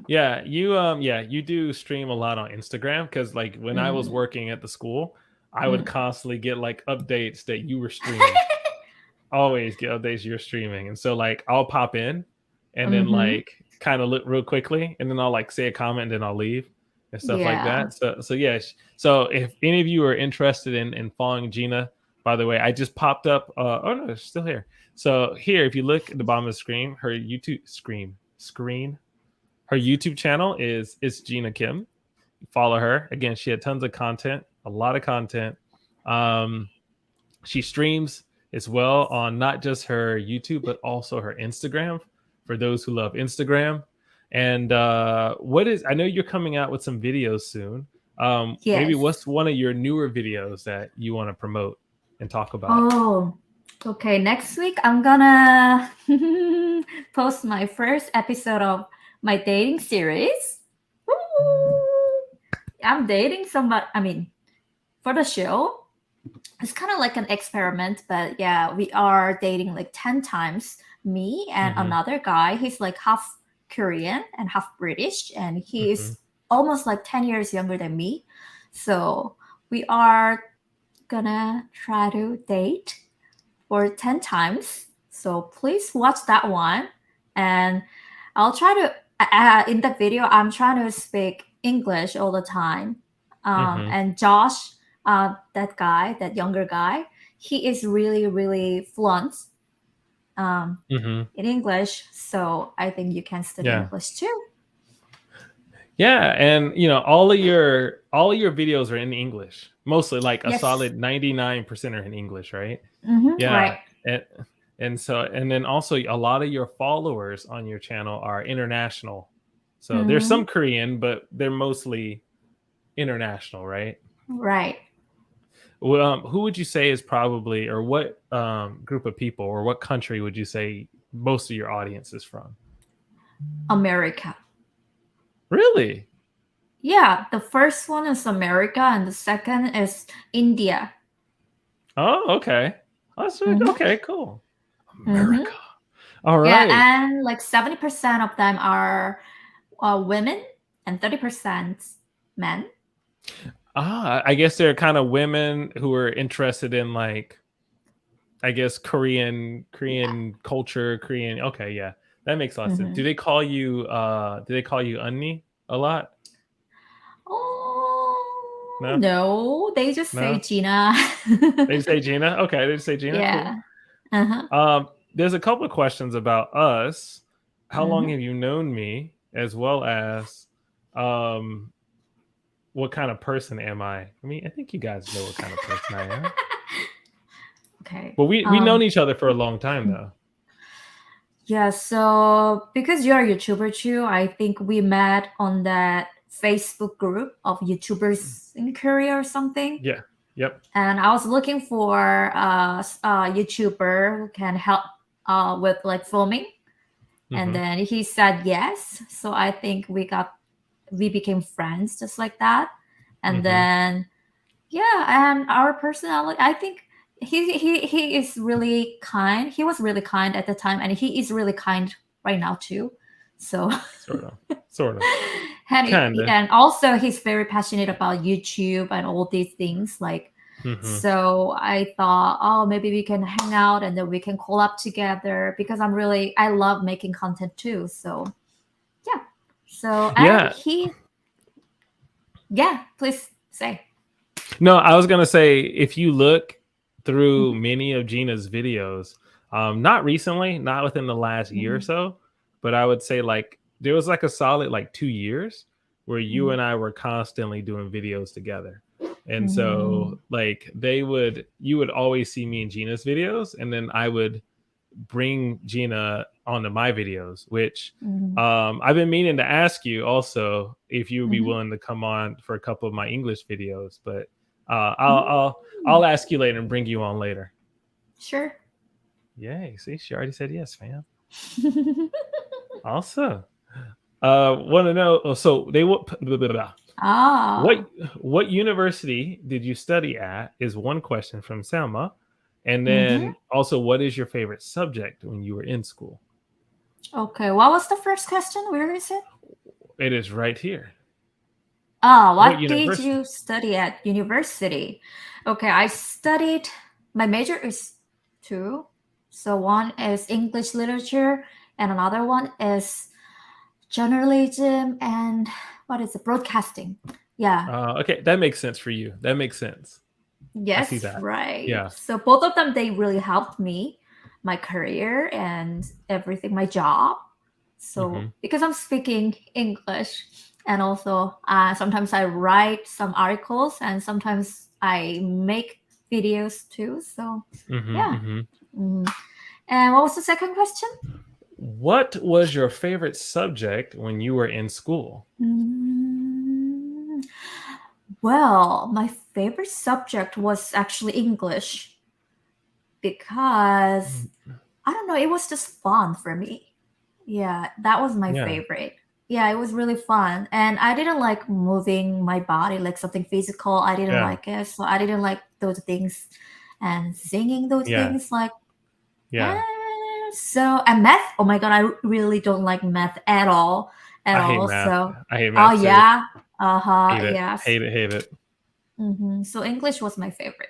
Yeah, you do stream a lot on Instagram, because like when I was Mm. working at the school, I would Mm. constantly get like updates that you were streaming. Always get updates you're streaming. And so like I'll pop in and then Mm-hmm. like kind of look real quickly, and then I'll like say a comment and then I'll leave and stuff like Yeah. that. So yes. So if any of you are interested in following Gina, by the way, I just popped up oh no, it's still here. So here, if you look at the bottom of the screen, her YouTube screen, her YouTube channel is Itsjinakim. Follow her. Again, she had tons of content, a lot of content. Um, she streams as well on not just her YouTube, but also her Instagram for those who love Instagram. And I know you're coming out with some videos soon. Maybe Yes. what's one of your newer videos that you want to promote and talk about? Oh, okay. Next week, I'm gonna post my first episode of my dating series. Woo! I'm dating somebody. I mean, for the show, it's kind of like an experiment, but yeah, we are dating like 10 times. Me and Mm-hmm, another guy. He's like half Korean and half British, and he mm-hmm, is almost like 10 years younger than me. So we are gonna try to date for 10 times. So please watch that one. And I'll try to, in the video, I'm trying to speak English all the time. mm-hmm, And Josh, that guy, that younger guy, he is really, really fluent mm-hmm. in English. So I think you can study Yeah. English too. Yeah, and all of your videos are in English. Mostly like a Yes. solid 99% are in English, right? Mm-hmm, Yeah. right. And then also a lot of your followers on your channel are international. So there's Mm-hmm, some Korean, but they're mostly international, right? right. Well, who would you say is probably, or what group of people, or what country would you say most of your audience is from? America. Really? Yeah, the first one is America, and the second is India. Oh, okay. Mm-hmm. Okay, cool. Mm-hmm. America. All Yeah, right. and like 70% of them are women and 30% men. I guess they're kind of women who are interested in like, I guess Yeah. Korean culture, Korean. Okay, yeah, that makes a lot of sense. Hmm. Do they call you Unni a lot? Oh No, no, they just say no. Gina. They say Gina. Okay, they say Gina. Cool. Yeah. Uh-huh. There's a couple of questions about us. How long Hmm. have you known me? As well as, um, what kind of person am I? I mean, I think you guys know what kind of person I am. Okay. But we known each other for a long time though. Yeah, so because you're a YouTuber too, I think we met on that Facebook group of YouTubers in Korea or something. Yeah. Yep. And I was looking for a YouTuber who can help with like filming. And Mm-hmm. then he said yes. So I think we became friends just like that. And Mm-hmm. then yeah, and our personality, I think he is really kind. He was really kind at the time, and he is really kind right now too. So Sort of. Sort of. and Kinda. and also he's very passionate about YouTube and all these things. Like, Mm-hmm. so I thought, oh, maybe we can hang out and then we can collab together because I love making content too. So yeah, so and Yeah. he yeah, please say. No, I was gonna say if you look through Mhm, many of Gina's videos, not recently, not within the last year or mhm, so, but I would say like there was like a solid like 2 years where you mhm, and I were constantly doing videos together. And so mhm, like you would always see me in Gina's videos, and then I would bring Gina onto my videos, which mhm, I've been meaning to ask you also if you would be mhm. willing to come on for a couple of my English videos, but I'll Mm, ask you later and bring you on later. sure. Yay! See, she already said yes, fam. Also, want to know? So they what? What Ah. what university did you study at? Is one question from Selma, and Mm-hmm. then also, what is your favorite subject when you were in school? Okay, what was the first question? Where is it? It is right here. Ah, What what did university? you study at university? Okay, I studied, my major is two. So one is English literature and another one is journalism and what is it? Broadcasting. Yeah. Okay, that makes sense for you. That makes sense. I see Yes, that. right. Yeah. So both of them they really helped me, my career and everything, my job. So Hmm. because I'm speaking English, and also sometimes I write some articles, and sometimes I make videos too. So Hmm. yeah. Hmm. Mm. And what was the second question? What was your favorite subject when you were in school? Mm, well, my favorite subject was actually English because I don't know, it was just fun for me. Yeah, that was my Yeah. favorite. Yeah, it was really fun. And I didn't like moving my body like something physical. I didn't Yeah. like it. So I didn't like those things and singing those Yeah. things like Yeah. so and math. Oh my god, I really don't like math at all. At I hate all. math. So I hate oh math too. yeah. Uh-huh. Hate it. Yes. Hate it. Hate it. So English was my favorite.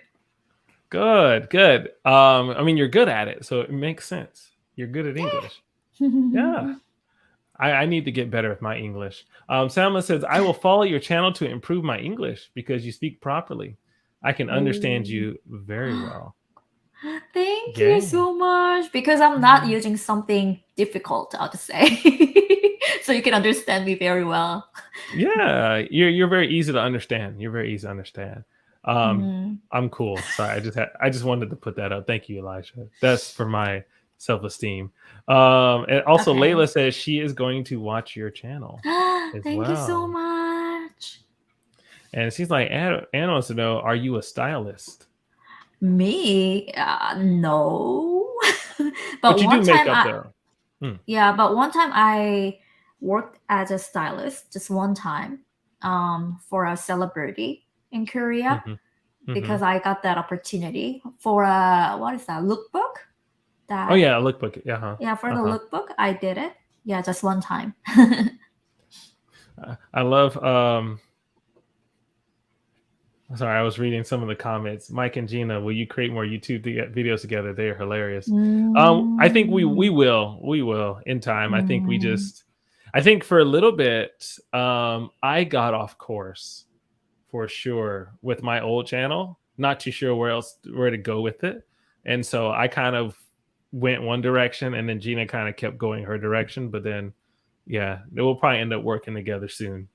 Good. Good. I mean, you're good at it, so it makes sense. You're good at English. Yeah. I need to get better with my English. Salma says, I will follow your channel to improve my English because you speak properly. I can understand Oh. you very well. Thank you Yay. so much. Because I'm not using something difficult, I'll just say. So you can understand me very well. Yeah, you're very easy to understand. You're very easy to understand. Um, Mhm. I'm cool. Sorry, I just wanted to put that out. Thank you, Elijah. That's for my self-esteem. And also Okay. Layla says she is going to watch your channel as Thank you so well. much. And she's like, Anna wants to know, are you a stylist? Me? No. But But you do one time makeup I though. Hmm. yeah, but one time I worked as a stylist just one time for a celebrity in Korea Hmm. Hmm. because I got that opportunity for a what is that lookbook Oh that yeah, lookbook. Yeah, huh. yeah, for the Uh-huh. lookbook, I did it. Yeah, just one time. I love Sorry, I was reading some of the comments. Mike and Gina, will you create more YouTube videos together? They are hilarious. I think we will in time. I think for a little bit, I got off course for sure with my old channel. Not too sure where to go with it, and so I kind of went one direction, and then Gina kind of kept going her direction. But then, yeah, we'll probably end up working together soon.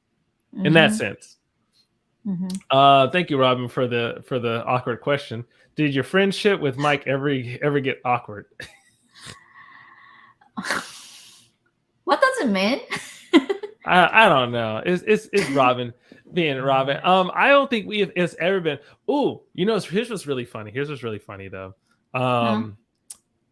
In that sense. Thank you, Robin, for the awkward question. Did your friendship with Mike ever get awkward? What does it mean? I don't know. It's Robin being Robin. I don't think it's ever been. Oh, here's what's really funny. Here's what's really funny though.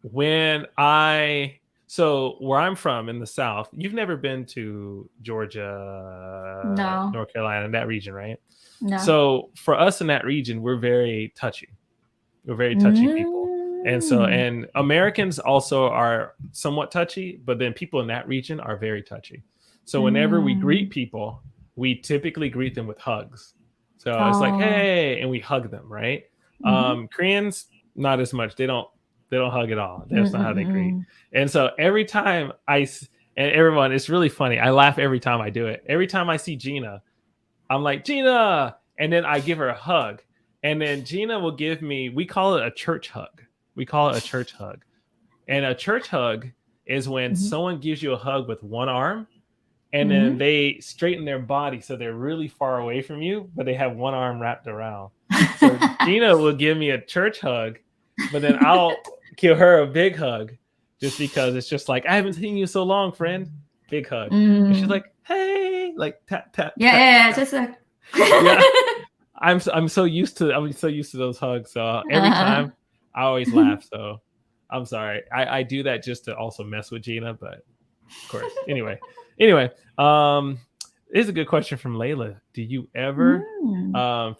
When where I'm from in the South, you've never been to Georgia, No. North Carolina, that region, right? No. So for us in that region, we're very touchy. We're very touchy people. And Americans also are somewhat touchy, but then people in that region are very touchy. So whenever we greet people, we typically greet them with hugs. So it's like, hey, and we hug them, right? Koreans, not as much. They don't hug at all. That's not how they greet. And so every time and everyone, it's really funny. I laugh every time I do it. Every time I see Gina, I'm like, Gina, and then I give her a hug. And then Gina will give me, we call it a church hug. And a church hug is when someone gives you a hug with one arm, and then they straighten their body so they're really far away from you, but they have one arm wrapped around. So Gina will give me a church hug, but then I'll give her a big hug just because it's just like, I haven't seen you so long, friend. Big hug. And she's like, hey, like tap, tap. Yeah, just like yeah. I'm so used to those hugs. So every time I always laugh. So I'm sorry. I do that just to also mess with Gina, but of course. Anyway, here's a good question from Layla. Do you ever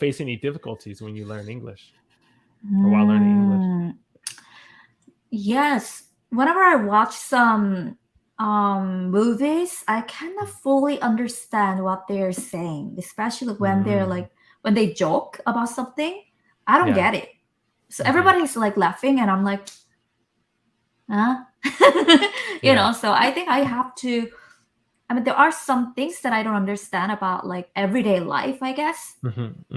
face any difficulties when you learn English or while learning English? Yes. Whenever I watch some movies, I cannot fully understand what they're saying, especially when they're like, when they joke about something. I don't get it. So everybody's like laughing and I'm like, huh? you know, so I think I have to, there are some things that I don't understand about like everyday life, I guess,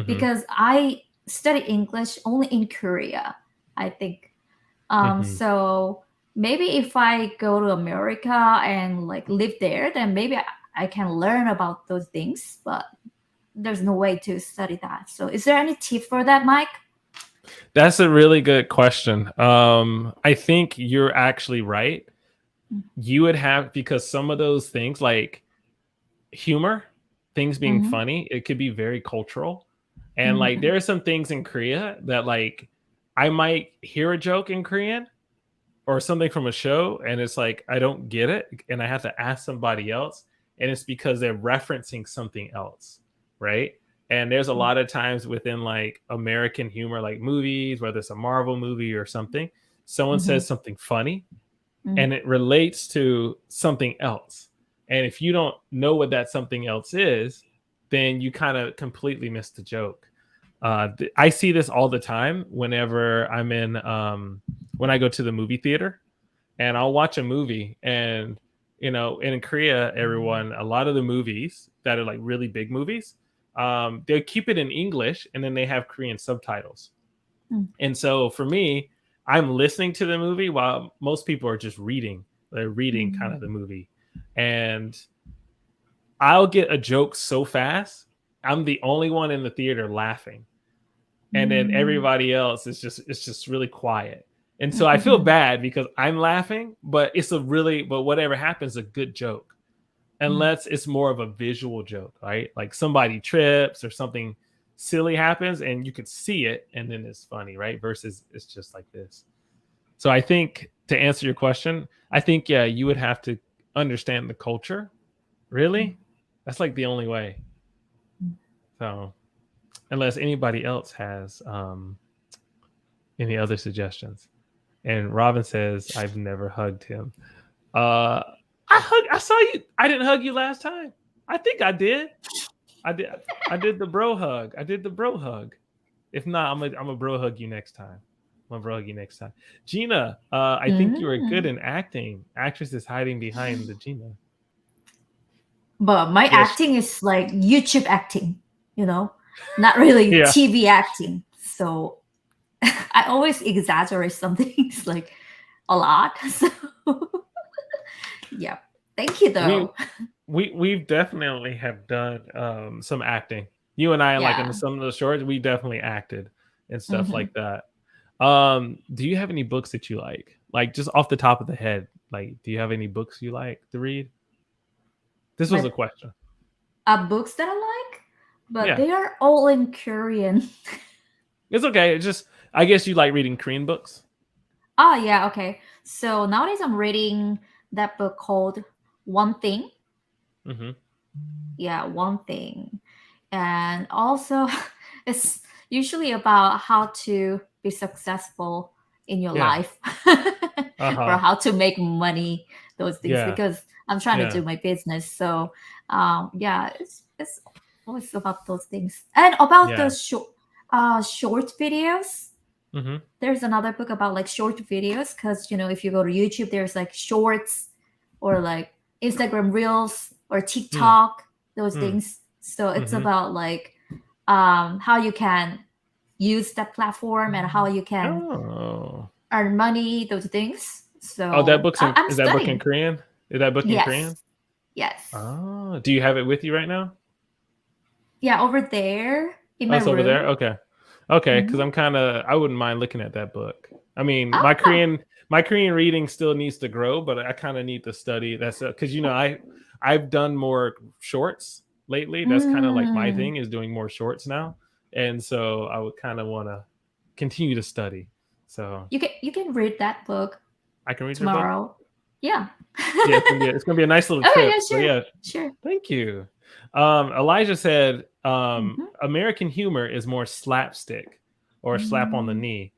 because I study English only in Korea, I think. So maybe if I go to America and like live there, then maybe I can learn about those things, but there's no way to study that. So is there any tip for that, Mike? That's a really good question. I think you're actually right. You would have, because some of those things like humor, things being funny, it could be very cultural. And like there are some things in Korea that like I might hear a joke in Korean or something from a show and it's like I don't get it and I have to ask somebody else, and it's because they're referencing something else, right? And there's a lot of times within like American humor, like movies, whether it's a Marvel movie or something, someone says something funny and it relates to something else. And if you don't know what that something else is, then you kind of completely miss the joke. I see this all the time whenever I'm in, when I go to the movie theater and I'll watch a movie. And, you know, in Korea, everyone, a lot of the movies that are like really big movies, they'll keep it in English and then they have Korean subtitles. And so for me, I'm listening to the movie while most people are just reading. They're reading kind of the movie. And I'll get a joke so fast, I'm the only one in the theater laughing. And then everybody else is just really quiet. And so I feel bad because I'm laughing, but but whatever happens, a good joke. Unless it's more of a visual joke, right? Like somebody trips or something silly happens and you can see it and then it's funny, right? Versus it's just like this. So I think to answer your question, I think, yeah, you would have to understand the culture. Really? That's like the only way. So unless anybody else has any other suggestions. And Robin says, I've never hugged him. I saw you. I didn't hug you last time. I think I did. I did. I did the bro hug. I did the bro hug. If not, I'm a bro hug you next time. I'm gonna bro hug you next time. Gina, I think you are good Mm. in acting. Actress is hiding behind the Gina. But my Yes. acting is like YouTube acting, you know, not really Yeah. TV acting. So I always exaggerate some things like a lot. So yeah. Thank you We though. we've definitely have done some acting. You and I, like in Yeah. some of the shorts, we definitely acted and stuff Hmm. like that. Do you have any books that you like? Like just off the top of the head, like do you have any books you like to read? This was My a question. books that I like, but Yeah. they are all in Korean. It's okay. It's just I guess you like reading Korean books. Oh yeah, okay. So nowadays I'm reading that book called One Thing. Hmm. Yeah, One Thing. And also it's usually about how to be successful in your Yeah. life or Uh-huh. how to make money, those things, Yeah. because I'm trying to Yeah. do my business. So yeah, it's always about those things. And about the Yeah. short videos. Hmm. There's another book about like short videos, because if you go to YouTube, there's like shorts or like Instagram reels or Mm. TikTok, those Mm. things. So it's Hmm. about like how you can use that platform and how you can Oh. earn money, those things. Oh, that So book's in I'm is that book in studying. Korean? Is that book in Yes. Korean? Yes. Oh, do you have it with you right now? Yeah, over there in Oh, my it's over there. room. Okay, okay. Because Hmm. I wouldn't mind looking at that book. I mean, Ah. my Korean reading still needs to grow, but I kind of need to study. That's because I've done more shorts lately. That's kind of like my Mm. thing is doing more shorts now, and so I would kind of want to continue to study. So You can read that book I can read your book. tomorrow. Yeah. Yeah, it's gonna be a nice little Oh yeah, trip. So sure, yeah, sure. thank you. Elijah said Hmm. American humor is more slapstick or slap on the Mm. knee.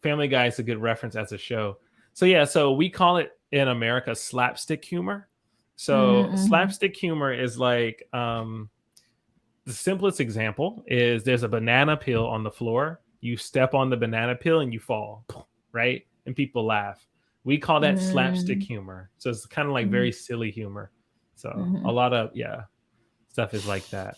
Family Guy is a good reference as a show. So yeah, so we call it in America slapstick humor. So Mm-hmm. slapstick humor is like the simplest example is there's a banana peel on the floor. You step on the banana peel and you fall, right? And people laugh. We call that slapstick Mm-hmm. humor. So it's kind of like very silly humor. So Mm-hmm. a lot of stuff is like that.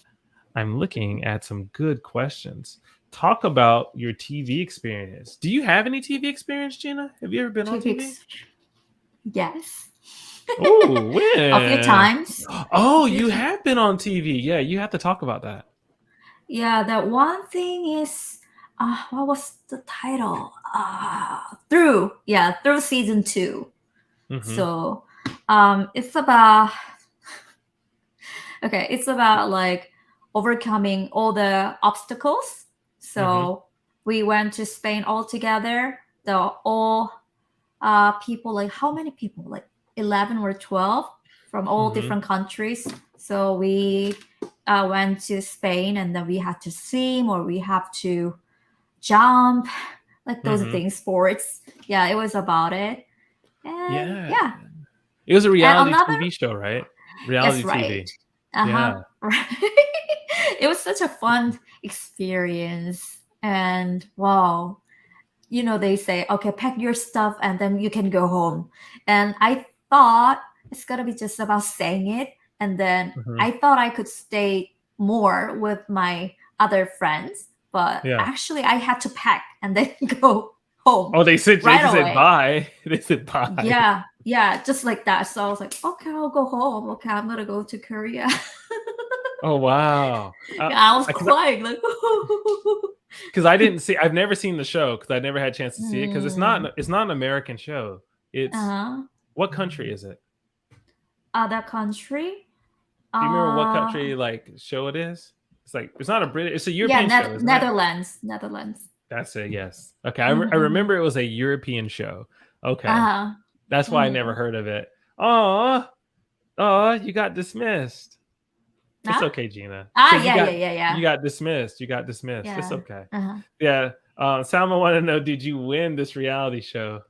I'm looking at some good questions. Talk about your TV experience. Do you have any TV experience, Gina? Have you ever been on TV? Yes. Oh, A few when? times. A Oh, few you times. have been on TV. Yeah, you have to talk about that. Yeah, that one thing is, what was the title? Through. Yeah, through season 2. Mm-hmm. So, it's about, okay, it's about like overcoming all the obstacles. Mm-hmm. So we went to Spain all together. The all people, like how many people, like 11 or 12 from all Mm-hmm. different countries. So we went to Spain, and then we had to swim or we have to jump, like those Mm-hmm. things, sports. Yeah, it was about it. And Yeah. yeah. It was a And reality another, TV show, right? yes, Reality right. TV. Uh-huh. Yeah. Right. It was such a fun experience. And wow, they say, okay, pack your stuff and then you can go home. And I thought it's gonna be just about saying it. And then Mm-hmm. I thought I could stay more with my other friends, but Yeah. actually I had to pack and then go home Oh, they right just said away. bye. They said bye. Yeah, yeah, just like that. So I was like, okay, I'll go home. Okay, I'm gonna go to Korea. Oh wow. Yeah, I was Because crying like. I didn't see. I've never seen the show because I never had a chance to see it because Mm, it's not an American show. It's uh-huh. what country is it? Other country. Do you remember what Uh, country like show it is? It's like it's not a British. It's a yeah, European show, isn't it? Netherlands, Netherlands. That's it. Yes. Okay. I Mm-hmm. remember it was a European show. Okay. Uh-huh. That's why I never Mm-hmm. heard of it. Oh, oh, you got dismissed. It's Huh? okay, Gina, Ah, because yeah, yeah, yeah, you yeah, got dismissed. You got dismissed. It's yeah. okay. Uh-huh. Yeah. Salma wanted to know, did you win this reality show?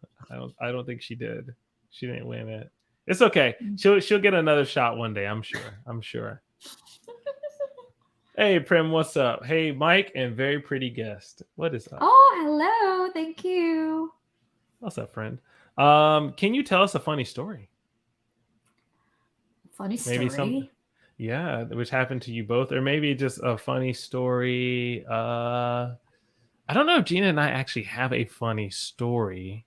I don't think she did. She didn't win it. It's okay. She'll get another shot one day. I'm sure. I'm sure. Hey, Prim, what's up? Hey, Mike, and very pretty guest. What is up? Oh, hello. Thank you. What's up, friend? Can you tell us a funny story? Funny Maybe some, story. yeah, which happened to you both, or maybe just a funny story. I don't know if Gina and I actually have a funny story.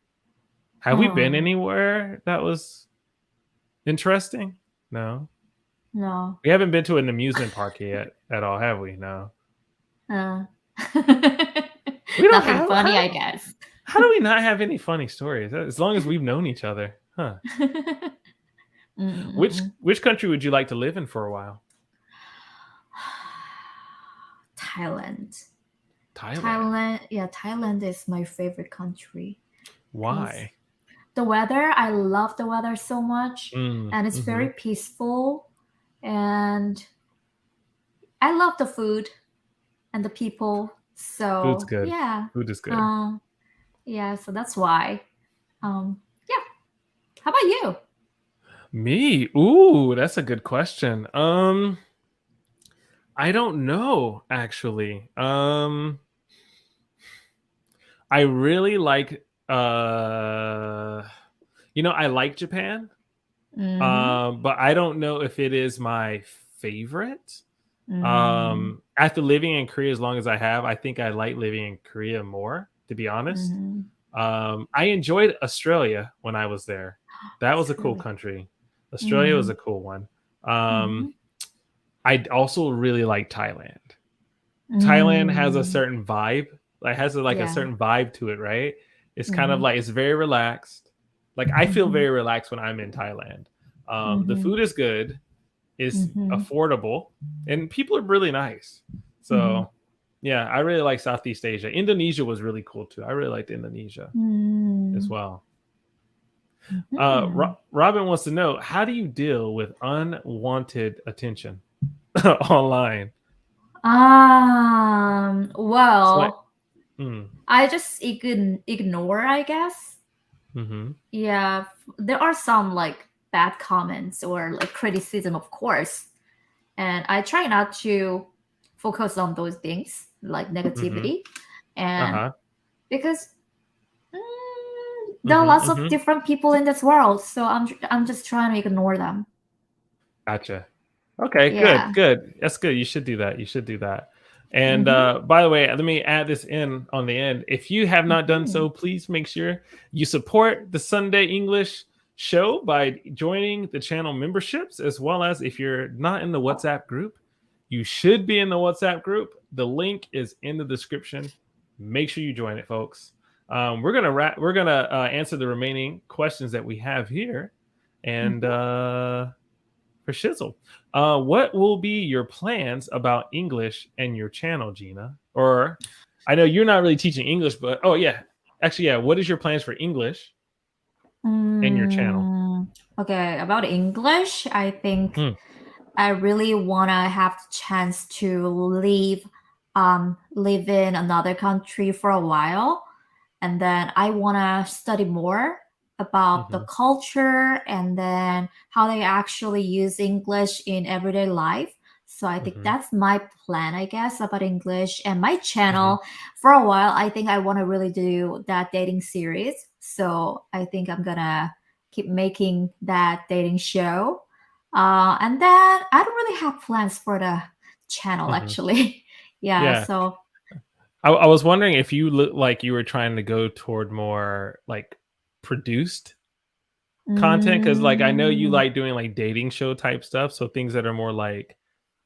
Have we been Hmm. anywhere that was interesting? No. No. We haven't been to an amusement park yet at all, have we? No. Uh, We don't Nothing have funny, I guess. how do we not have any funny stories? As long as we've known each other. Huh. Which Mm-mm-mm. which country would you like to live in for a while? Thailand. Thailand. Yeah, Thailand is my favorite country because Why? the weather, I love the weather so much, Mm, and it's mm-hmm. very peaceful, and I love the food and the people. Food's So good. yeah, Food is good. um, yeah. So that's why. Yeah. How about you? Me? Ooh, that's a good question. I don't know actually. I really like I like Japan. Mm-hmm. But I don't know if it is my favorite. Mm-hmm. After living in Korea as long as I have, I think I like living in Korea more, to be honest. Mm-hmm. I enjoyed Australia when I was there. That was a cool Australia. country. Australia was Mm-hmm. a cool one. Mm-hmm. I also really like Thailand. Thailand has a Mm. certain vibe. Like has a Yeah. certain vibe to it, right? It's kind of Mm-hmm. like it's very relaxed. Like I feel Mm-hmm. very relaxed when I'm in Thailand. The Mm-hmm. food is good, is Mm-hmm. affordable, and people are really nice. Mm-hmm. So yeah, I really like Southeast Asia. Indonesia was really cool too. I really liked Indonesia as Mm-hmm. well. Mm-hmm. Robin wants to know, how do you deal with unwanted attention online? It's like, Well, mm, I just ignore, I guess. mm-hmm, Yeah, there are some like bad comments or like criticism, of course, and I try not to focus on those things like mm-hmm, negativity, and uh-huh, because there are mm-hmm, lots of mm-hmm. different people in this world, so I'm just trying to ignore them. Gotcha. Okay, good, Yeah. good. That's good. You should do that. You should do that. And Mm-hmm. by the way, let me add this in on the end. If you have not done Mm-hmm. so, please make sure you support the Sunday English show by joining the channel memberships, as well as if you're not in the WhatsApp group, you should be in the WhatsApp group. The link is in the description. Make sure you join it, folks. We're gonna answer the remaining questions that we have here, and Mm-hmm. for shizzle. What will be your plans about English and your channel, Gina? Or I know you're not really teaching English, but oh yeah, actually yeah. What is your plans for English and your channel? Mm, okay, about English, I think Hmm. I really wanna have the chance to live in another country for a while, and then I wanna study more about the Mm-hmm. culture and then how they actually use English in everyday life. So I think Mm-hmm. that's my plan, I guess, about English and my Mm-hmm. channel. For a while, I think I want to really do that dating series. So I think I'm gonna keep making that dating show. And then I don't really have plans for the channel Mm-hmm. actually. Yeah, Yeah, so I was wondering if you look like you were trying to go toward more like produced content, because like I know you mm, like doing like dating show type stuff, so things that are more like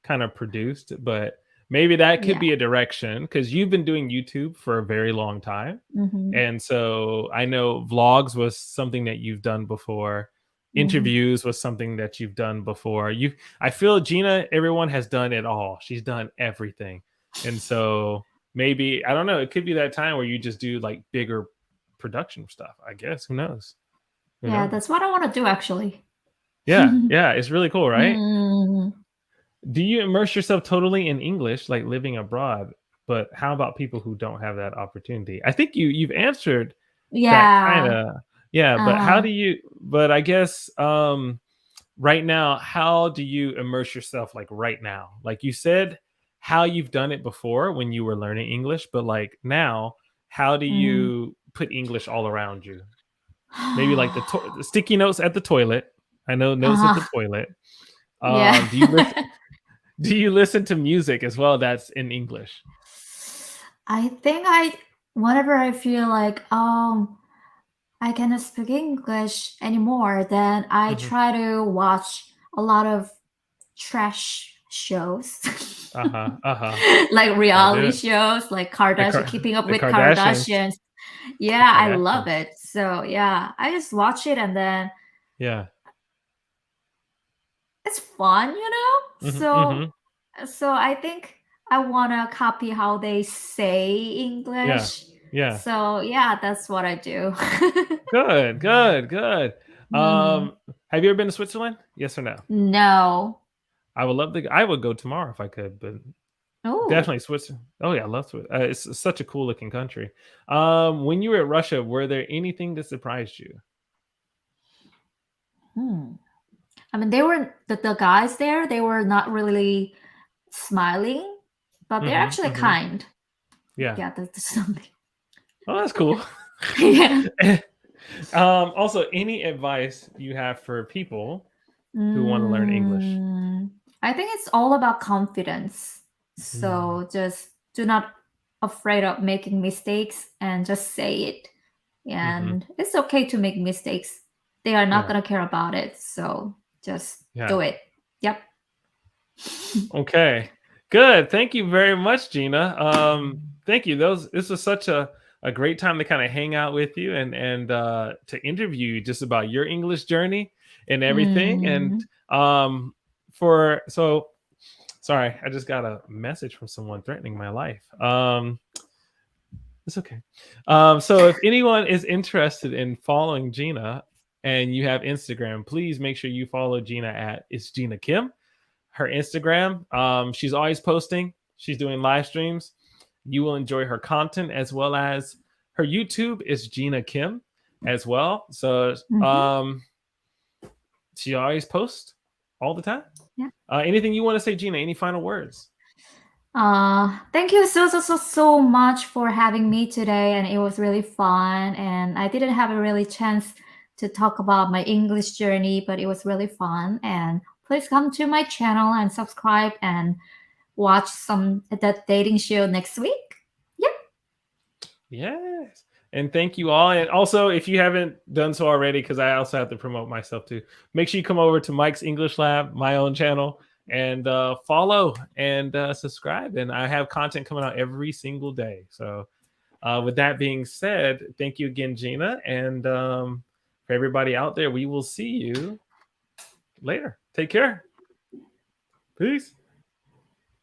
kind of produced, but maybe that could yeah. be a direction because you've been doing YouTube for a very long time. Mm-hmm, And so I know vlogs was something that you've done before. mm-hmm. Interviews was something that you've done before. I feel Gina, everyone has done it all. She's done everything. And so maybe, I don't know, it could be that time where you just do like bigger production stuff, I guess. Who knows? Who Yeah, knows? that's what I want to do actually. Yeah, yeah, it's really cool, right? Mm, Do you immerse yourself totally in English, like living abroad? But how about people who don't have that opportunity? I think you've answered that kind yeah. of, yeah. But how Uh, do you? But I guess right now, how do you immerse yourself like right now? Like you said, how you've done it before when you were learning English, but like now, how do Mm. you put English all around you? Maybe like the sticky notes at the toilet. I know notes at the Uh-huh. toilet. Yeah. Do you listen? Do you listen to music as well that's in English? I think whenever I feel like I cannot speak English anymore, then I Mhm. try to watch a lot of trash shows. Uh-huh, uh-huh. Like Gotta do reality it. shows, like The Kardashian, Kar keeping up the with Kardashians. Kardashians. The Yeah, I love Kardashians. it. So yeah, I just watch it and then Yeah. it's fun, you know? Mhm, mhm. So I think I wanna copy how they say Yeah. English. Yeah. So yeah, that's what I do. Good, good, good. Hmm. Have you ever been to Switzerland? Yes or no? No. I would love to I would go tomorrow if I could, but Oh. definitely Switzerland. Oh, yeah, I love Switzerland. It's such a cool looking country. When you were at Russia, were there anything that surprised you? Hmm. I mean, the guys there. They were not really smiling, but they're Mhm, actually mhm. kind. Yeah. Yeah, that's something. Oh, that's cool. Yeah. Also, any advice you have for people who wanna learn English? Mm, I think it's all about confidence. Mm, So just do not afraid of making mistakes and just say it. mhm. And it's okay to make mistakes. They are not Yeah, gonna care about it. So just yeah. do it. Yep. Okay. Good. Thank you very much, Gina. Thank you. This was such a great time to kind of hang out with you and to interview you just about your English journey and everything. And Mm. um for so sorry, I just got a message from someone threatening my life. It's okay. So if anyone is interested in following Gina and you have Instagram, please make sure you follow Gina at Itsjinakim, her Instagram. She's always posting. She's doing live streams. You will enjoy her content as well as her YouTube is Gina Kim as well. So Mhm. she always posts all the time. Yeah. Anything you want to say, Gina? Any final words? Thank you so much for having me today, and it was really fun. And I didn't have a really chance to talk about my English journey, but it was really fun. And please come to my channel and subscribe and watch some that dating show next week. Yep. Yes. And thank you all. And also, if you haven't done so already, because I also have to promote myself too, make sure you come over to Mike's English Lab, my own channel, and follow and subscribe. And I have content coming out every single day. So, with that being said, thank you again, Gina. And for everybody out there, we will see you later. Take care. Peace.